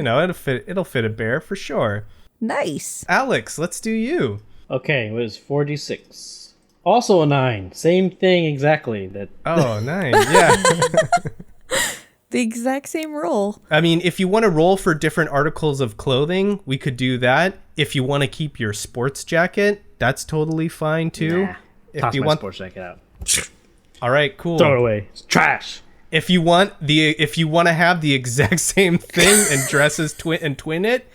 it'll fit a bear for sure. Nice. Alex, let's do you. Okay, it was 4d6. Also a 9. Same thing exactly. That Oh, nice. Yeah. The exact same roll. I mean, if you want to roll for different articles of clothing, we could do that. If you want to keep your sports jacket, that's totally fine too. Nah. If toss you my want, sports jacket out. all right, cool. Throw it away. It's trash. If you want to have the exact same thing and dress as twin it,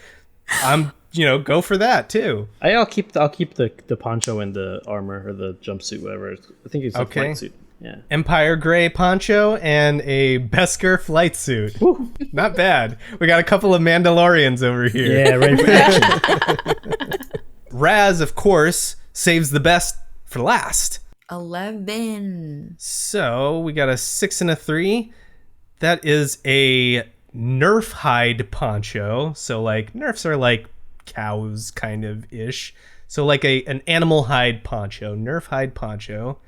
go for that too. I'll keep the poncho and the armor or the jumpsuit, whatever. I think it's a Okay. flight suit. Yeah. Empire Gray poncho and a Beskar flight suit. Not bad. We got a couple of Mandalorians over here. Yeah, ready for action. Raz, of course, saves the best for last. 11. So we got a 6 and a 3. That is a Nerf hide poncho. So like Nerfs are like cows kind of ish. So like an animal hide poncho, Nerf hide poncho,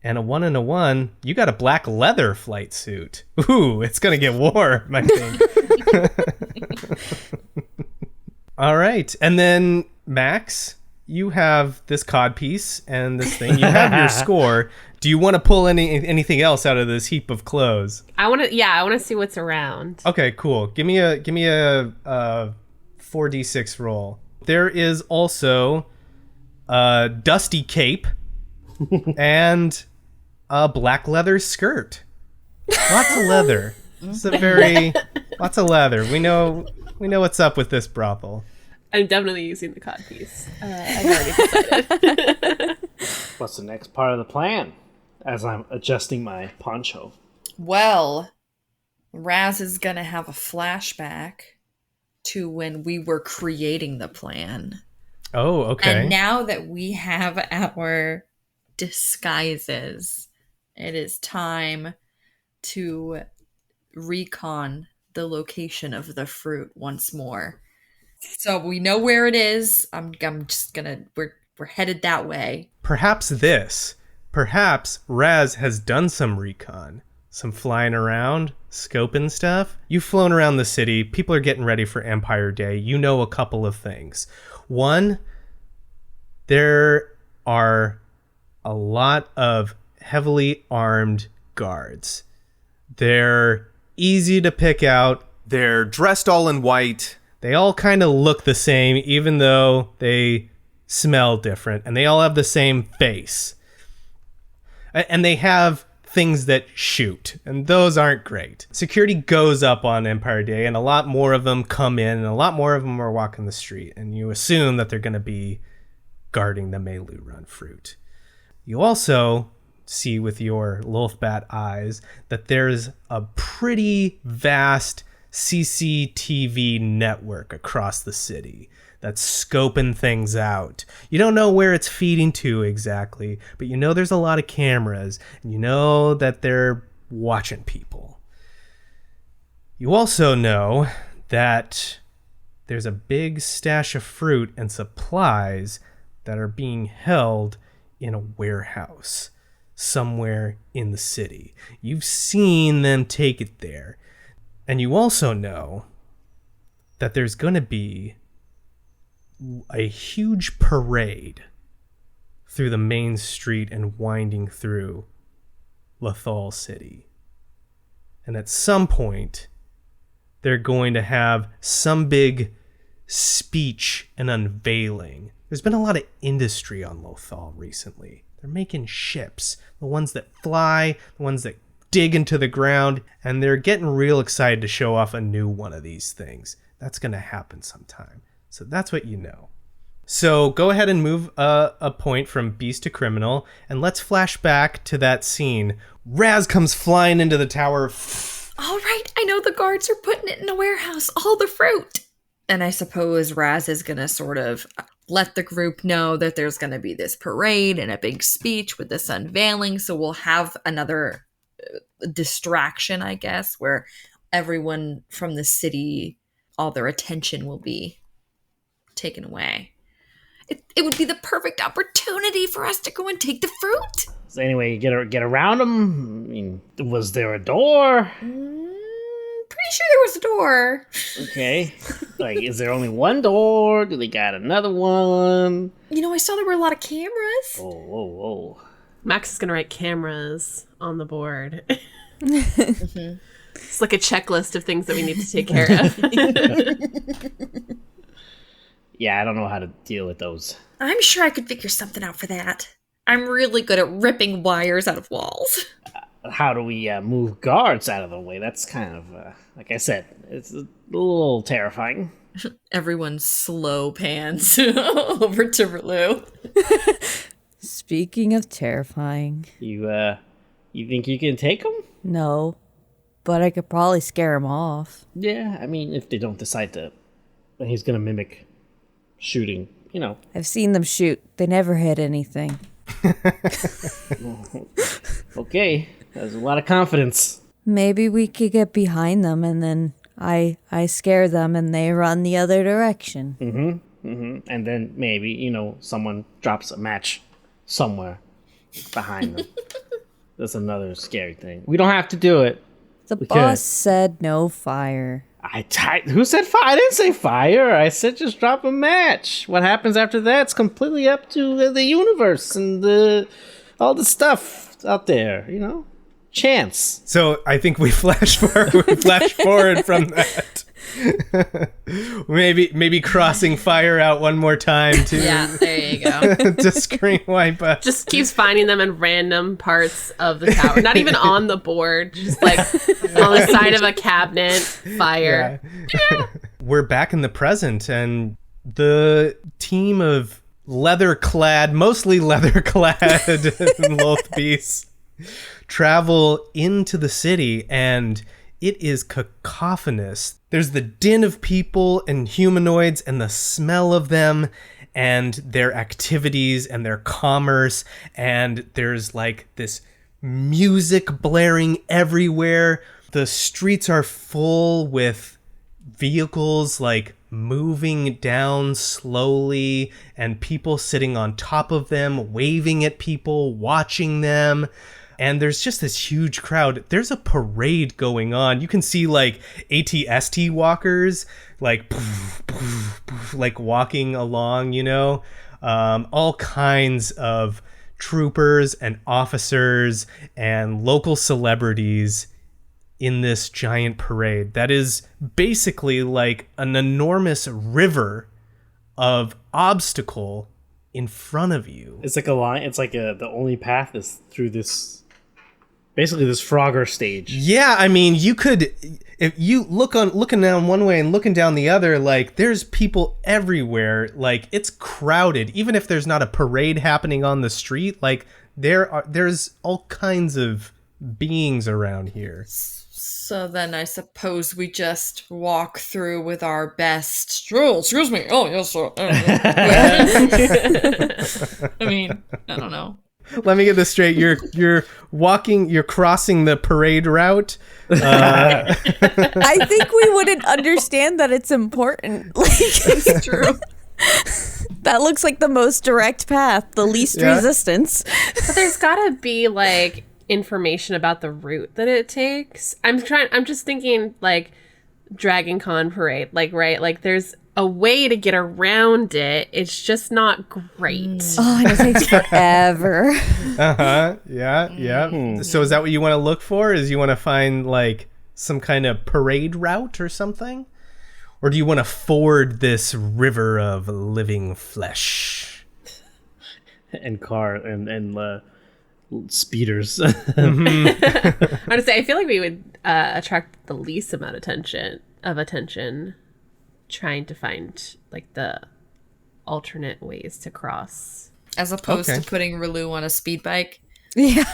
and a 1-in-1. You got a black leather flight suit. Ooh, it's gonna get warm, I think. All right, and then Max, you have this codpiece and this thing. You have your score. Do you want to pull anything else out of this heap of clothes? I want to see what's around. Okay, cool. Give me a 4d6 roll. There is also a dusty cape and a black leather skirt. Lots of leather. It's lots of leather. We know what's up with this brothel. I'm definitely using the codpiece. I've already decided. What's the next part of the plan? As I'm adjusting my poncho. Well, Raz is gonna have a flashback to when we were creating the plan. Oh, okay. And now that we have our disguises, it is time to recon the location of the fruit once more. So we know where it is. I'm just gonna we're headed that way. Perhaps Raz has done some recon, some flying around, scoping stuff. You've flown around the city. People are getting ready for Empire Day. You know a couple of things. One, there are a lot of heavily armed guards. They're easy to pick out. They're dressed all in white. They all kind of look the same, even though they smell different. And they all have the same face. And they have things that shoot, and those aren't great. Security goes up on Empire Day, and a lot more of them come in, and a lot more of them are walking the street, and you assume that they're going to be guarding the Meiloorun fruit. You also see with your Lolth-bat eyes that there's a pretty vast CCTV network across the city that's scoping things out. You don't know where it's feeding to exactly, but you know there's a lot of cameras, and you know that they're watching people. You also know that there's a big stash of fruit and supplies that are being held in a warehouse somewhere in the city. You've seen them take it there. And you also know that there's going to be a huge parade through the main street and winding through Lothal City. And at some point, they're going to have some big speech and unveiling. There's been a lot of industry on Lothal recently. They're making ships, the ones that fly, the ones that dig into the ground, and they're getting real excited to show off a new one of these things. That's going to happen sometime. So that's what you know. So go ahead and move a point from beast to criminal, and let's flash back to that scene. Raz comes flying into the tower. All right, I know the guards are putting it in a warehouse, all the fruit. And I suppose Raz is going to sort of let the group know that there's going to be this parade and a big speech with this unveiling. So we'll have another distraction, I guess, where everyone from the city, all their attention will be taken away. It would be the perfect opportunity for us to go and take the fruit. So anyway, you get around them. I mean, was there a door? Pretty sure there was a door. Okay. Like, is there only one door? Do they got another one? You know, I saw there were a lot of cameras. Oh. Max is going to write cameras on the board. It's like a checklist of things that we need to take care of. Yeah, I don't know how to deal with those. I'm sure I could figure something out for that. I'm really good at ripping wires out of walls. How do we move guards out of the way? That's kind of, like I said, it's a little terrifying. Everyone slow pans over to Relu. Speaking of terrifying. You think you can take them? No, but I could probably scare him off. Yeah, I mean, if they don't decide to, then he's gonna mimic shooting, you know. I've seen them shoot. They never hit anything. Okay, there's a lot of confidence. Maybe we could get behind them and then I scare them and they run the other direction. And then maybe, someone drops a match somewhere behind them. That's another scary thing. We don't have to do it. The boss said no fire. Who said fire? I didn't say fire. I said just drop a match. What happens after that's completely up to the universe and all the stuff out there, Chance. So I think we flash forward from that. maybe crossing fire out one more time too. Yeah, there you go. To screen wipe up. Just keeps finding them in random parts of the tower. Not even on the board. Just like on the side of a cabinet. Fire. Yeah. We're back in the present, and the team of mostly leather-clad Lolth-beasts travel into the city, and it is cacophonous. There's the din of people and humanoids and the smell of them and their activities and their commerce, and there's like this music blaring everywhere. The streets are full with vehicles like moving down slowly and people sitting on top of them, waving at people, watching them. And there's just this huge crowd. There's a parade going on. You can see like ATST walkers like walking along, all kinds of troopers and officers and local celebrities in this giant parade that is basically like an enormous river of obstacle in front of you. It's like a line. It's like the only path is through this, basically this Frogger stage. Yeah, I mean, you could, if you looking down one way and looking down the other, like there's people everywhere. Like it's crowded. Even if there's not a parade happening on the street, like there's all kinds of beings around here. So then I suppose we just walk through with our best. Oh, excuse me. Oh, yes, sir. I mean, I don't know. Let me get this straight. You're crossing the parade route. I think we wouldn't understand that it's important. Like, It's true. that looks like the most direct path, the least resistance. But there's gotta be like information about the route that it takes. I'm just thinking like Dragon Con parade, like, right? Like there's a way to get around it. It's just not great. Oh, and it takes forever. Yeah. So is that what you want to look for? Is you want to find like some kind of parade route or something? Or do you want to ford this river of living flesh? And speeders. Honestly, I feel like we would attract the least amount of attention trying to find like the alternate ways to cross. As opposed to putting Relu on a speed bike. Yeah.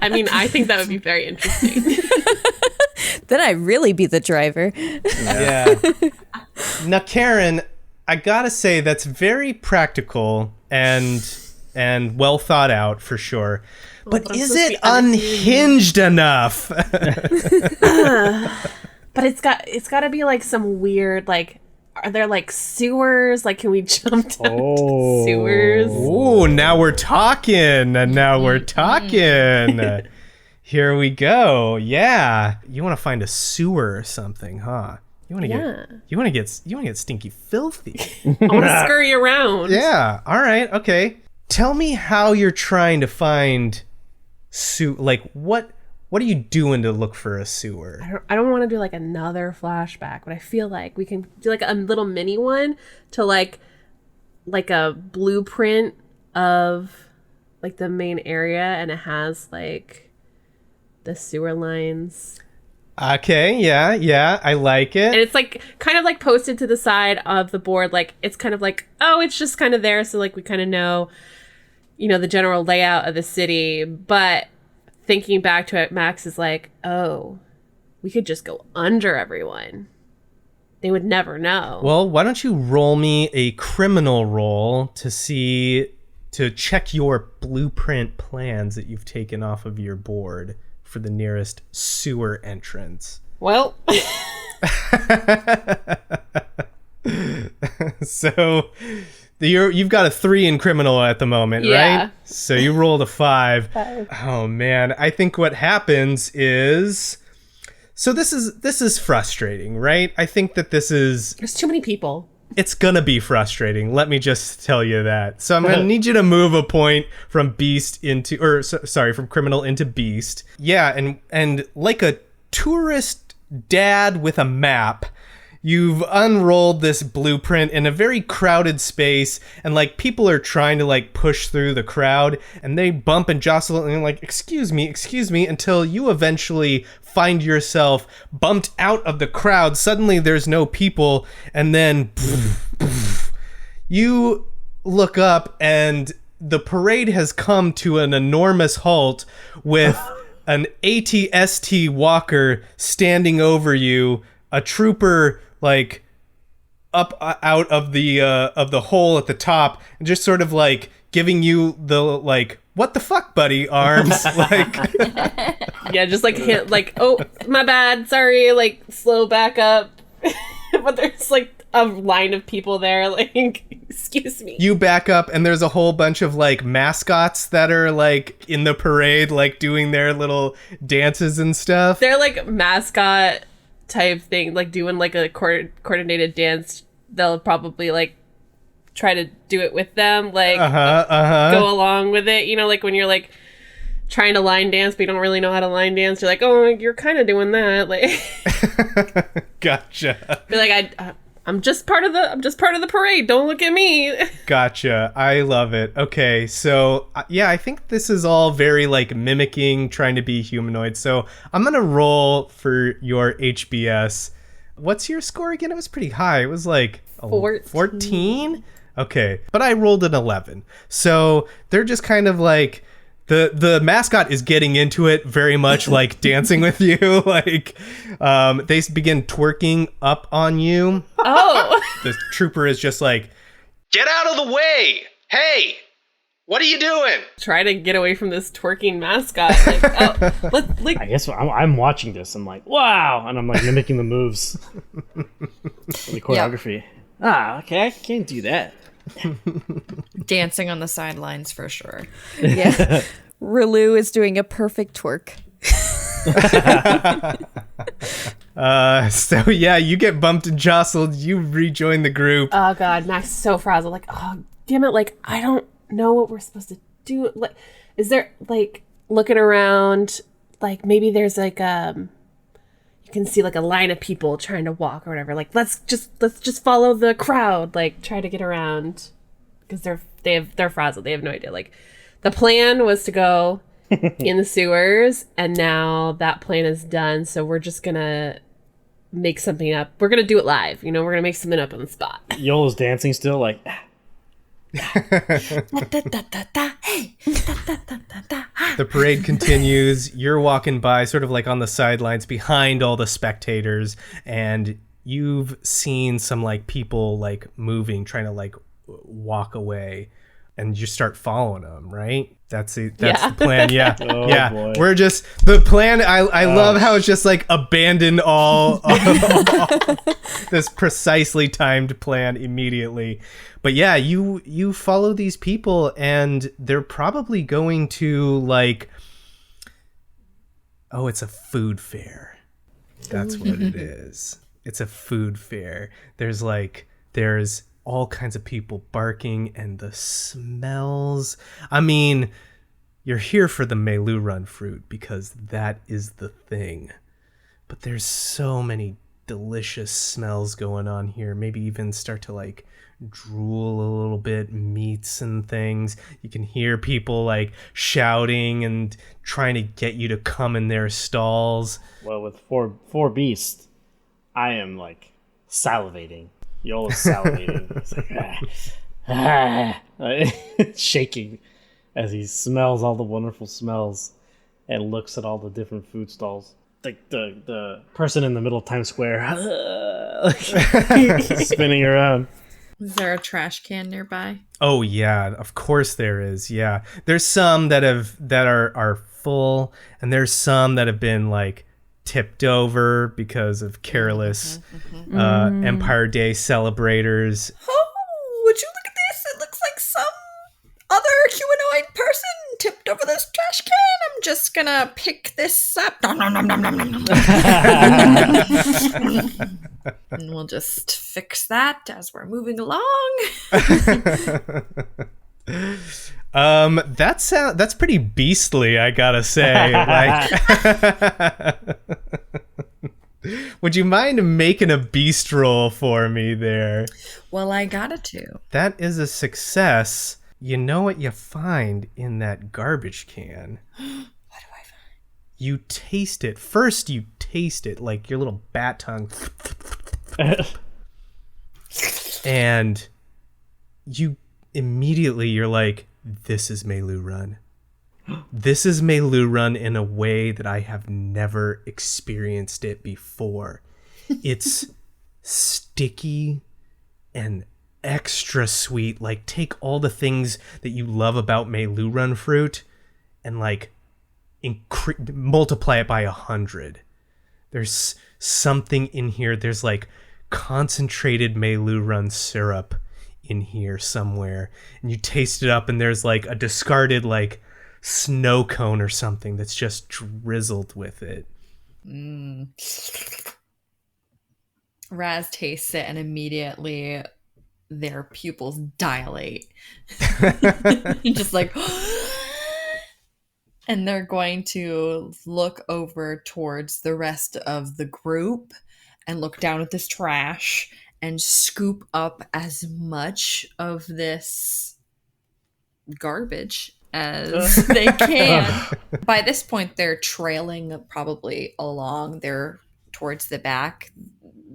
I mean, I think that would be very interesting. Then I'd really be the driver. Yeah. Now, Karen, I gotta say that's very practical and well thought out for sure. But is it unhinged enough? But it's got to be like some weird, like, are there like sewers? Like, can we jump down to sewers? Ooh, now we're talking. Here we go. Yeah, you want to find a sewer or something, huh? You want to get stinky filthy. I want to scurry around. Yeah. All right. Okay. Tell me how you're trying to find like what are you doing to look for a sewer? I don't want to do like another flashback, but I feel like we can do like a little mini one to like a blueprint of like the main area, and it has like the sewer lines. Okay, yeah, I like it. And it's like kind of like posted to the side of the board, like it's kind of like, oh, it's just kind of there, so like we kind of know, the general layout of the city. But thinking back to it, Max is like, oh, we could just go under everyone. They would never know. Well, why don't you roll me a criminal roll to check your blueprint plans that you've taken off of your board for the nearest sewer entrance. Well, So you've got a 3 in criminal at the moment, Yeah. right? So you rolled a 5. Oh man, I think what happens is, so this is frustrating, right? I think that There's too many people. it's gonna be frustrating. Let me just tell you that. So I'm gonna need you to move a point from beast into, from criminal into beast. Yeah, and like a tourist dad with a map, you've unrolled this blueprint in a very crowded space, and like people are trying to like push through the crowd, and they bump and jostle, and you're like, excuse me, until you eventually find yourself bumped out of the crowd. Suddenly there's no people, and then you look up, and the parade has come to an enormous halt with an ATST walker standing over you, a trooper like up out of the hole at the top, and just sort of like giving you the like, what the fuck, buddy, arms. Like, Yeah, just like hit like, oh, my bad, sorry, like slow back up. But there's like a line of people there, like, excuse me. you back up, and there's a whole bunch of like mascots that are like in the parade, like doing their little dances and stuff. They're like mascot type thing, like doing like a coordinated dance. They'll probably like try to do it with them, like go along with it, you know, like when you're like trying to line dance but you don't really know how to line dance, you're like, oh, you're kind of doing that, like. Gotcha. Be like, I'm just part of the parade, don't look at me. Gotcha. I love it. Okay, so yeah, I think this is all very like mimicking trying to be humanoid. So I'm gonna roll for your HBS. What's your score again? It was pretty high. It was like 14? Okay, but I rolled an 11. So they're just kind of like, the mascot is getting into it very much, like dancing with you. Like, they begin twerking up on you. Oh. The trooper is just like, get out of the way! Hey! What are you doing? Try to get away from this twerking mascot. Like, I guess I'm watching this. I'm like, wow, and I'm like mimicking the moves, the choreography. Ah, okay, I can't do that. Dancing on the sidelines for sure. Yeah. Rilu is doing a perfect twerk. So yeah, you get bumped and jostled. You rejoin the group. oh god, Max is so frazzled. Like, oh damn it! Like, I don't know what we're supposed to do. Like, is there like looking around? Like, maybe there's like you can see like a line of people trying to walk or whatever. Like, let's just follow the crowd. Like, try to get around because they're frazzled. They have no idea. Like, the plan was to go in the sewers, and now that plan is done. So we're just gonna make something up. We're gonna do it live. You know, we're gonna make something up on the spot. Yolo's dancing still, like. The parade continues. You're walking by sort of like on the sidelines behind all the spectators, and you've seen some like people like moving, trying to like walk away, and you start following them, right? That's the plan. Yeah. Oh, yeah. boy. We're just the plan. I love how it's just like abandon all this precisely timed plan immediately. But yeah, you follow these people, and they're probably going to like, oh, it's a food fair. That's what it is. It's a food fair. There's all kinds of people barking, and the smells. I mean, you're here for the Meiloorun fruit because that is the thing. But there's so many delicious smells going on here. Maybe even start to like drool a little bit, meats and things. You can hear people like shouting and trying to get you to come in their stalls. Well, with four beasts, I am like salivating. Yolo's salivating. It's like, shaking as he smells all the wonderful smells and looks at all the different food stalls. Like the person in the middle of Times Square, spinning around. Is there a trash can nearby? Oh yeah, of course there is. Yeah, there's some that are full, and there's some that have been like tipped over because of careless Empire Day celebrators. Oh, would you look at this? It looks like some other humanoid person tipped over this trash can. I'm just gonna pick this up. Nom, nom, nom, nom, nom, nom, nom. And we'll just fix that as we're moving along. That's pretty beastly, I gotta say. Like, would you mind making a beast roll for me there? Well, I gotta to. That is a success. You know what you find in that garbage can? What do I find? You taste it. First, you taste it like your little bat tongue. And you're like, this is Meiloorun. This is Meiloorun in a way that I have never experienced it before. It's sticky and extra sweet. Like, take all the things that you love about Meiloorun fruit and like multiply it by 100. There's something in here. There's like concentrated Meiloorun syrup in here somewhere, and you taste it up, and there's like a discarded like snow cone or something that's just drizzled with it. Raz tastes it, and immediately their pupils dilate. Just like, and they're going to look over towards the rest of the group and look down at this trash and scoop up as much of this garbage as they can. By this point, they're trailing probably along. They're towards the back.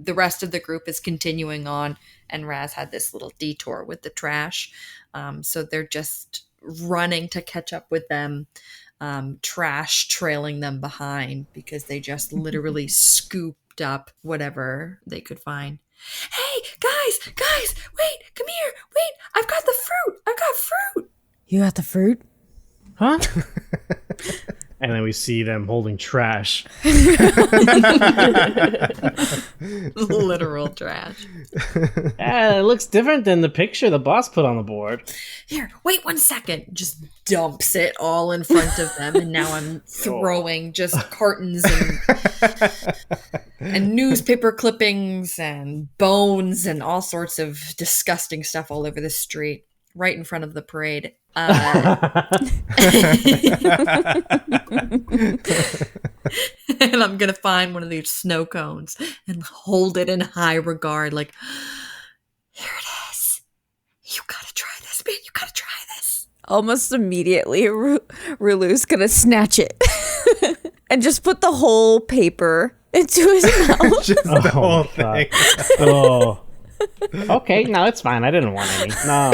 The rest of the group is continuing on, and Raz had this little detour with the trash. So they're just running to catch up with them. Trash trailing them behind because they just literally scooped up whatever they could find. Hey, guys, wait, come here, wait, I've got the fruit. You got the fruit? Huh? And then we see them holding trash. Literal trash. Yeah, it looks different than the picture the boss put on the board. Here, wait 1 second. Just dumps it all in front of them, and now I'm throwing just cartons and newspaper clippings and bones and all sorts of disgusting stuff all over the street, right in front of the parade. And I'm gonna find one of these snow cones and hold it in high regard, like, here it is. You gotta try this, man. You gotta try this. Almost immediately, Rulu's gonna snatch it and just put the whole paper into his mouth. Just the whole thing. Oh. Okay, no, it's fine. I didn't want any. No.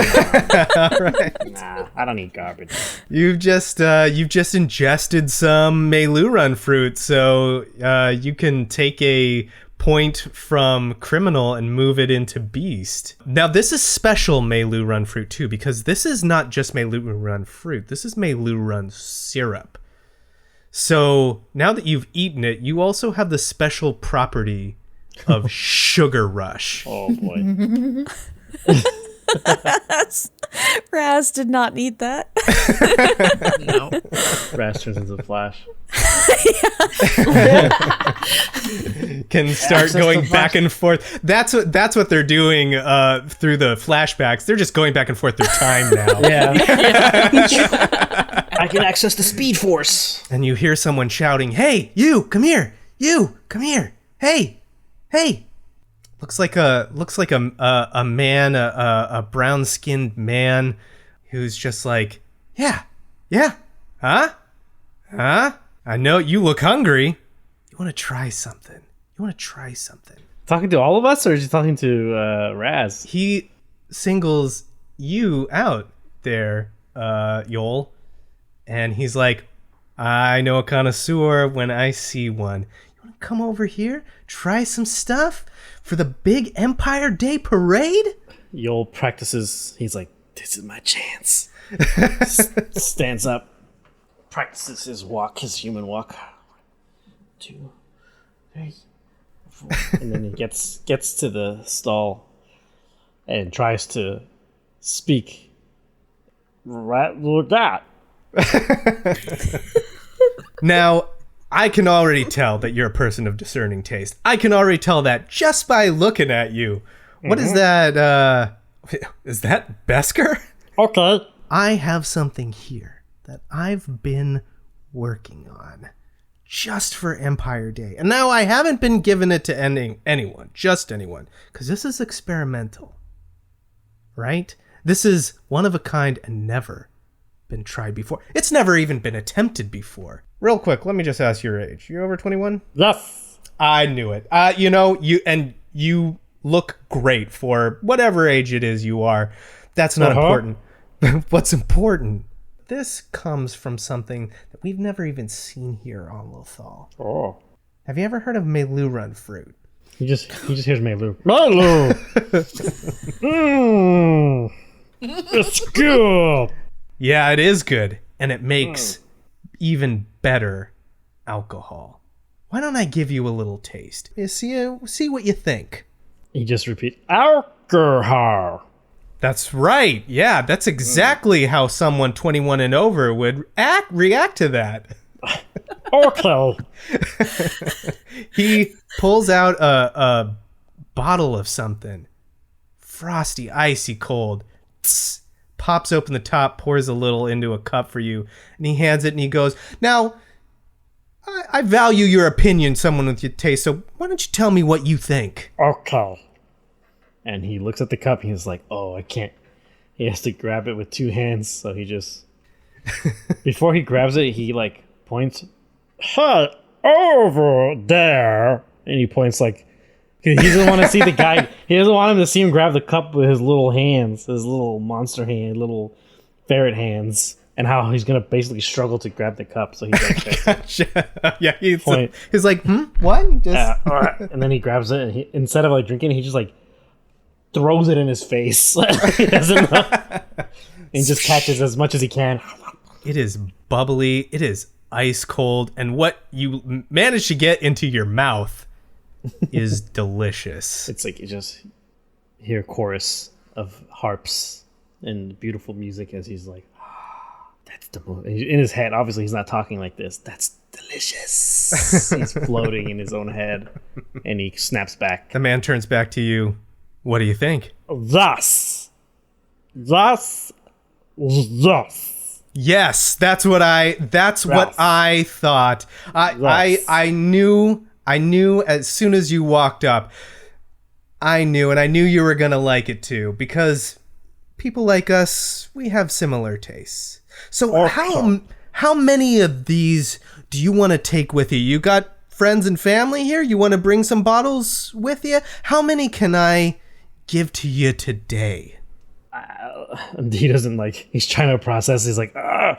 Right. Nah, I don't eat garbage. You've just ingested some Meiloorun fruit, so you can take a point from criminal and move it into beast. Now, this is special Meiloorun fruit too, because this is not just Meiloorun fruit. This is Meiloorun syrup. So now that you've eaten it, you also have the special property of sugar rush. Oh boy. Raz did not need that. No. Raz turns into Flash. Can start going back and forth. That's what they're doing through the flashbacks. They're just going back and forth through time now. Yeah. I can access the Speed Force. And you hear someone shouting, "Hey, you, come here! You, come here! Hey! Hey!" Looks like a man, a brown-skinned man, who's just like, yeah, huh? I know you look hungry. You want to try something? Talking to all of us, or is he talking to Raz? He singles you out there, Yol, and he's like, I know a connoisseur when I see one. You want to come over here, try some stuff for the big Empire Day parade? Yol practices. He's like, this is my chance. Stands up, practices his walk, his human walk. 1, 2, And then he gets to the stall and tries to speak. Right, look that. Now, I can already tell that you're a person of discerning taste. I can already tell that just by looking at you. What is that? Is that Besker? Okay. I have something here that I've been working on just for Empire Day. And now I haven't been giving it to anyone, just anyone, because this is experimental, right? This is one of a kind and never been tried before. It's never even been attempted before. Real quick, let me just ask your age. You over 21? Yes. I knew it. You look great for whatever age it is you are. That's not important. What's important? This comes from something that we've never even seen here on Lothal. Oh. Have you ever heard of Meiloorun fruit? He just hears Meiloorun. Mmm. It's good. Yeah, it is good, and it makes even better alcohol. Why don't I give you a little taste? See what you think. He just repeats, alcohol. That's right. Yeah, that's exactly how someone 21 and over would react to that. Okay. He pulls out a bottle of something. Frosty, icy cold. Tss, pops open the top, pours a little into a cup for you, and he hands it and he goes, now, I value your opinion, someone with your taste, so why don't you tell me what you think? Okay. And he looks at the cup and he's like, oh, I can't. He has to grab it with two hands, so he just... Before he grabs it, he, like, points, hey, over there! And he points, like... He doesn't want to see the guy... He doesn't want him to see him grab the cup with his little hands, his little monster hand, little ferret hands, and how he's going to basically struggle to grab the cup, so he's like... Gotcha. Yeah, he's like, what? Just... And then he grabs it, and instead of, like, drinking, he just, like, throws it in his face. He doesn't know. And just catches as much as he can. It is bubbly. It is ice cold. And what you manage to get into your mouth is delicious. It's like you just hear a chorus of harps and beautiful music as he's like, that's the most. In his head, obviously he's not talking like this. That's delicious. He's floating in his own head. And he snaps back. The man turns back to you. What do you think? Thus. Yes, that's what I thought. I knew as soon as you walked up. I knew you were going to like it too, because people like us, we have similar tastes. So how many of these do you want to take with you? You got friends and family here? You want to bring some bottles with you? How many can I give to you today? He doesn't like, he's trying to process. He's like, okay.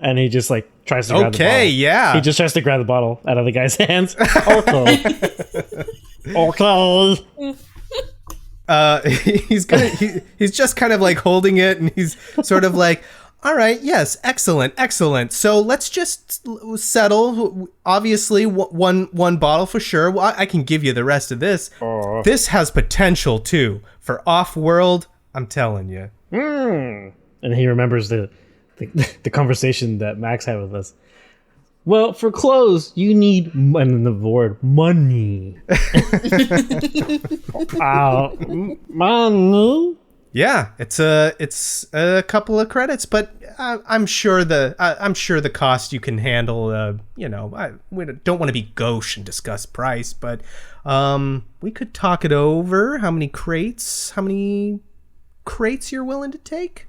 And he just like tries to grab the bottle. Okay, yeah. He just tries to grab the bottle out of the guy's hands. Okay. He's just kind of like holding it, and he's sort of like, all right, yes, excellent. So let's just settle. Obviously, one bottle for sure. Well, I can give you the rest of this. This has potential too for off-world. I'm telling you. And he remembers the conversation that Max had with us. Well, for clothes, you need, and the word, money. Money? Yeah, it's a couple of credits, but I'm sure the cost you can handle. We don't want to be gauche and discuss price, but we could talk it over. How many crates you're willing to take?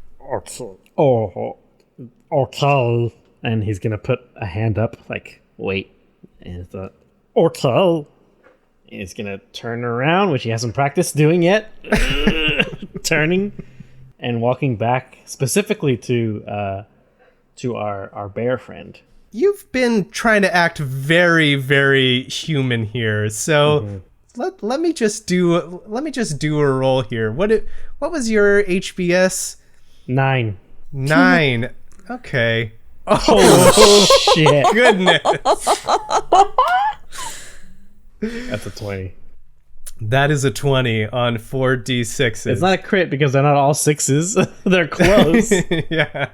Okay. And he's gonna put a hand up, like, wait. And it's okay. And he's gonna turn around, which he hasn't practiced doing yet. Turning and walking back specifically to our bear friend. You've been trying to act very, very human here, so let me just do a roll here. What was your HBS? 9. 9. Okay. Oh, shit. Goodness. That's a 20. That is a 20 on 4d6s. It's not a crit because they're not all 6s. They're close. Yeah.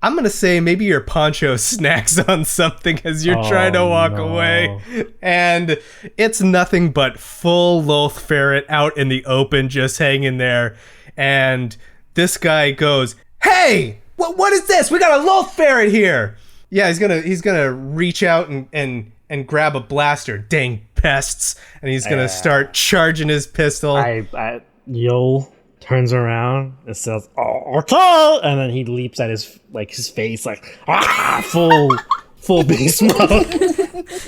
I'm going to say maybe your poncho snacks on something as you're trying to walk away. And it's nothing but full Lolth ferret out in the open, just hanging there. And this guy goes, "Hey, what is this? We got a Lolth ferret here." Yeah, he's gonna reach out and grab a blaster. Dang pests. And he's going to start charging his pistol. Yo turns around and says, "Oh," and then he leaps at his face full beast mode.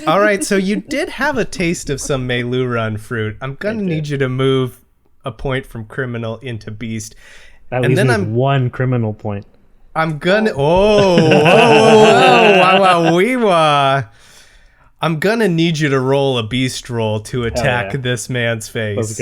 All right, so you did have a taste of some Meiloorun fruit. I'm going to need you to move a point from criminal into beast. That leaves me with 1 criminal point. I'm gonna I'm gonna need you to roll a beast roll to attack this man's face. Let's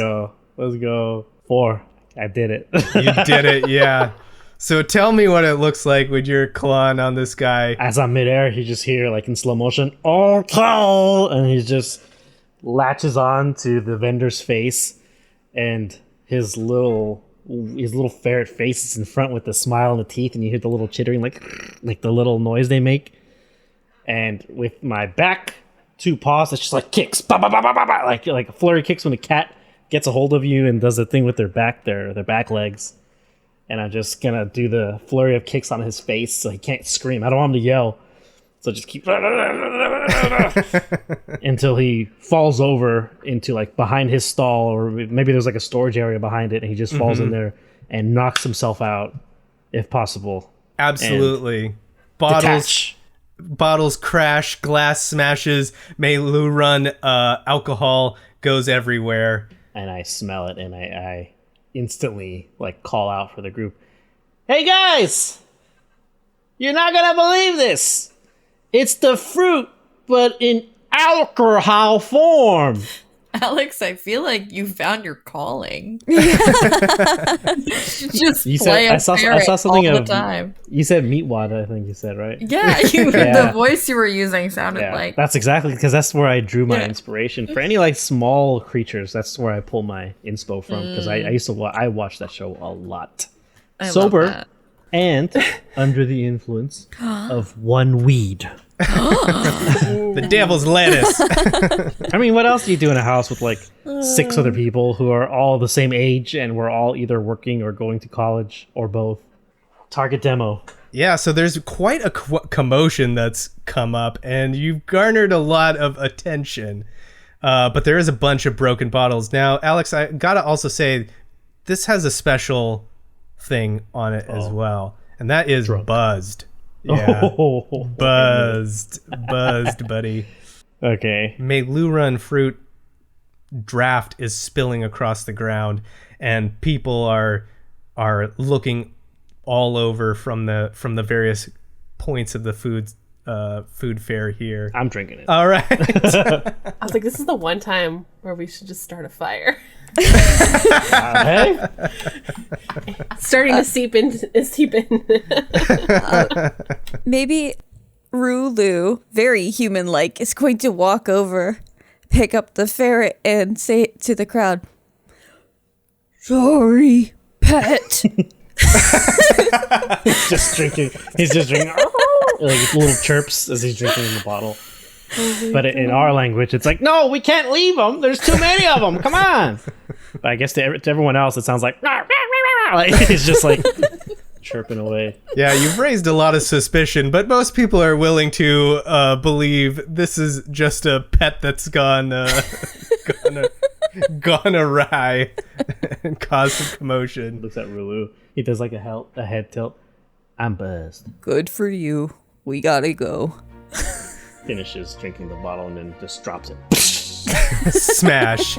go. 4. I did it. You did it, yeah. So tell me what it looks like when you're clawing on this guy. As I'm midair, you just hear, in slow motion, "Oh!" and he just latches on to the vendor's face, and his little ferret face is in front with the smile and the teeth, and you hear the little chittering, like the little noise they make. And with my back 2 paws, it's just kicks, bah, bah, bah, bah, bah, bah, like a flurry kicks when a cat gets a hold of you and does the thing with their back legs. And I'm just gonna do the flurry of kicks on his face so he can't scream. I don't want him to yell, so just keep until he falls over into behind his stall, or maybe there's a storage area behind it, and he just falls in there and knocks himself out, if possible. Absolutely. Bottles crash, glass smashes, Meiloorun alcohol goes everywhere. And I smell it, and I instantly call out for the group. "Hey guys! You're not gonna believe this! It's the fruit, but in alcohol form!" Alex, I feel like you found your calling. Just I saw something all the of time. You said meatwad, I think you said, right? Yeah, the voice you were using sounded like. That's exactly, because that's where I drew my inspiration for any small creatures. That's where I pull my inspo from, because I watched that show a lot. Sober and under the influence of one weed. The devil's lettuce. I mean, what else do you do in a house with 6 other people who are all the same age and we're all either working or going to college or both? Target demo. Yeah, so there's quite a commotion that's come up, and you've garnered a lot of attention. But there is a bunch of broken bottles. Now, Alex, I gotta also say, this has a special thing on it as well, and that is buzzed. Yeah, buzzed, buddy. Okay. Meiloorun fruit draft is spilling across the ground, and people are looking all over from the various points of the food fair here. I'm drinking it. All right. I was like, this is the one time where we should just start a fire. Hey? Starting to seep in. Maybe Rulu, very human-like, is going to walk over, pick up the ferret, and say to the crowd, "Sorry, pet." He's just drinking little chirps as he's drinking in the bottle. But in our language, it's no, we can't leave them. There's too many of them. Come on. But I guess to everyone else, it sounds like it's just chirping away. Yeah, you've raised a lot of suspicion, but most people are willing to believe this is just a pet that's gone awry and caused some commotion. Looks at Rulu. He does a head tilt. "I'm buzzed." Good for you. We gotta go. Finishes drinking the bottle and then just drops it. Smash.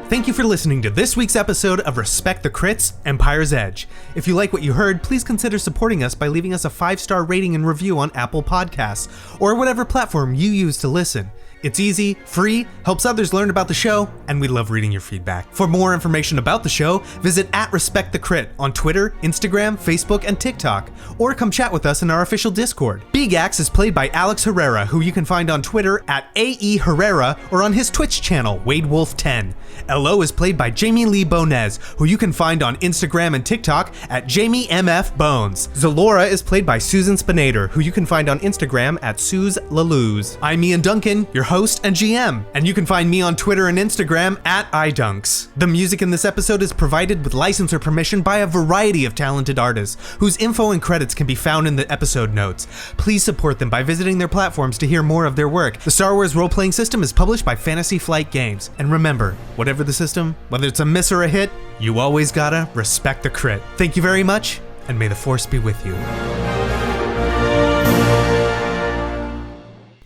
Thank you for listening to this week's episode of Respect the Crits, Empire's Edge. If you like what you heard, please consider supporting us by leaving us a 5-star rating and review on Apple Podcasts, or whatever platform you use to listen. It's easy, free, helps others learn about the show, and we love reading your feedback. For more information about the show, visit @RespectTheCrit on Twitter, Instagram, Facebook, and TikTok, or come chat with us in our official Discord. Beegax is played by Alex Herrera, who you can find on Twitter @AE Herrera or on his Twitch channel, WadeWolf10. LO is played by Jamie Lee-Bonés, who you can find on Instagram and TikTok @JamieMFBones. Xelora is played by Susan Spenader, who you can find on Instagram @SuzLalouz. I'm Ian Duncan, your host and GM, and you can find me on Twitter and Instagram @idunks. The music in this episode is provided with license or permission by a variety of talented artists, whose info and credits can be found in the episode notes. Please support them by visiting their platforms to hear more of their work. The Star Wars role-playing system is published by Fantasy Flight Games. And remember, whatever the system, whether it's a miss or a hit, you always gotta respect the crit. Thank you very much, and may the Force be with you.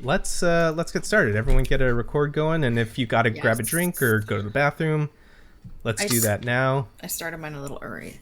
Let's get started. Everyone get a record going, and if you gotta grab a drink or go to the bathroom, let's do that now. I started mine a little early.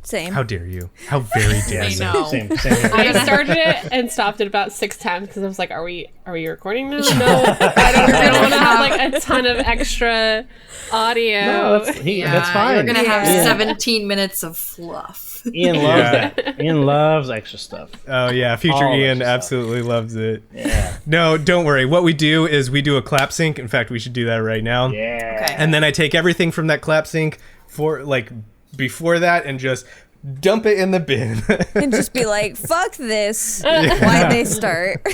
Same. How dare you? How very dare you? know. Same here. I started it and stopped it about 6 times because I was like, "Are we recording now?" No, I don't want to have like a ton of extra audio. No, that's fine. You're gonna have 17 minutes of fluff. Ian loves that. Ian loves extra stuff. Oh yeah, future All Ian extra absolutely loves it. Yeah. No, don't worry. What we do is we do a clap sync. In fact, we should do that right now. Yeah. Okay. And then I take everything from that clap sync for like before that and just dump it in the bin. And just be like, fuck this. Why'd they start?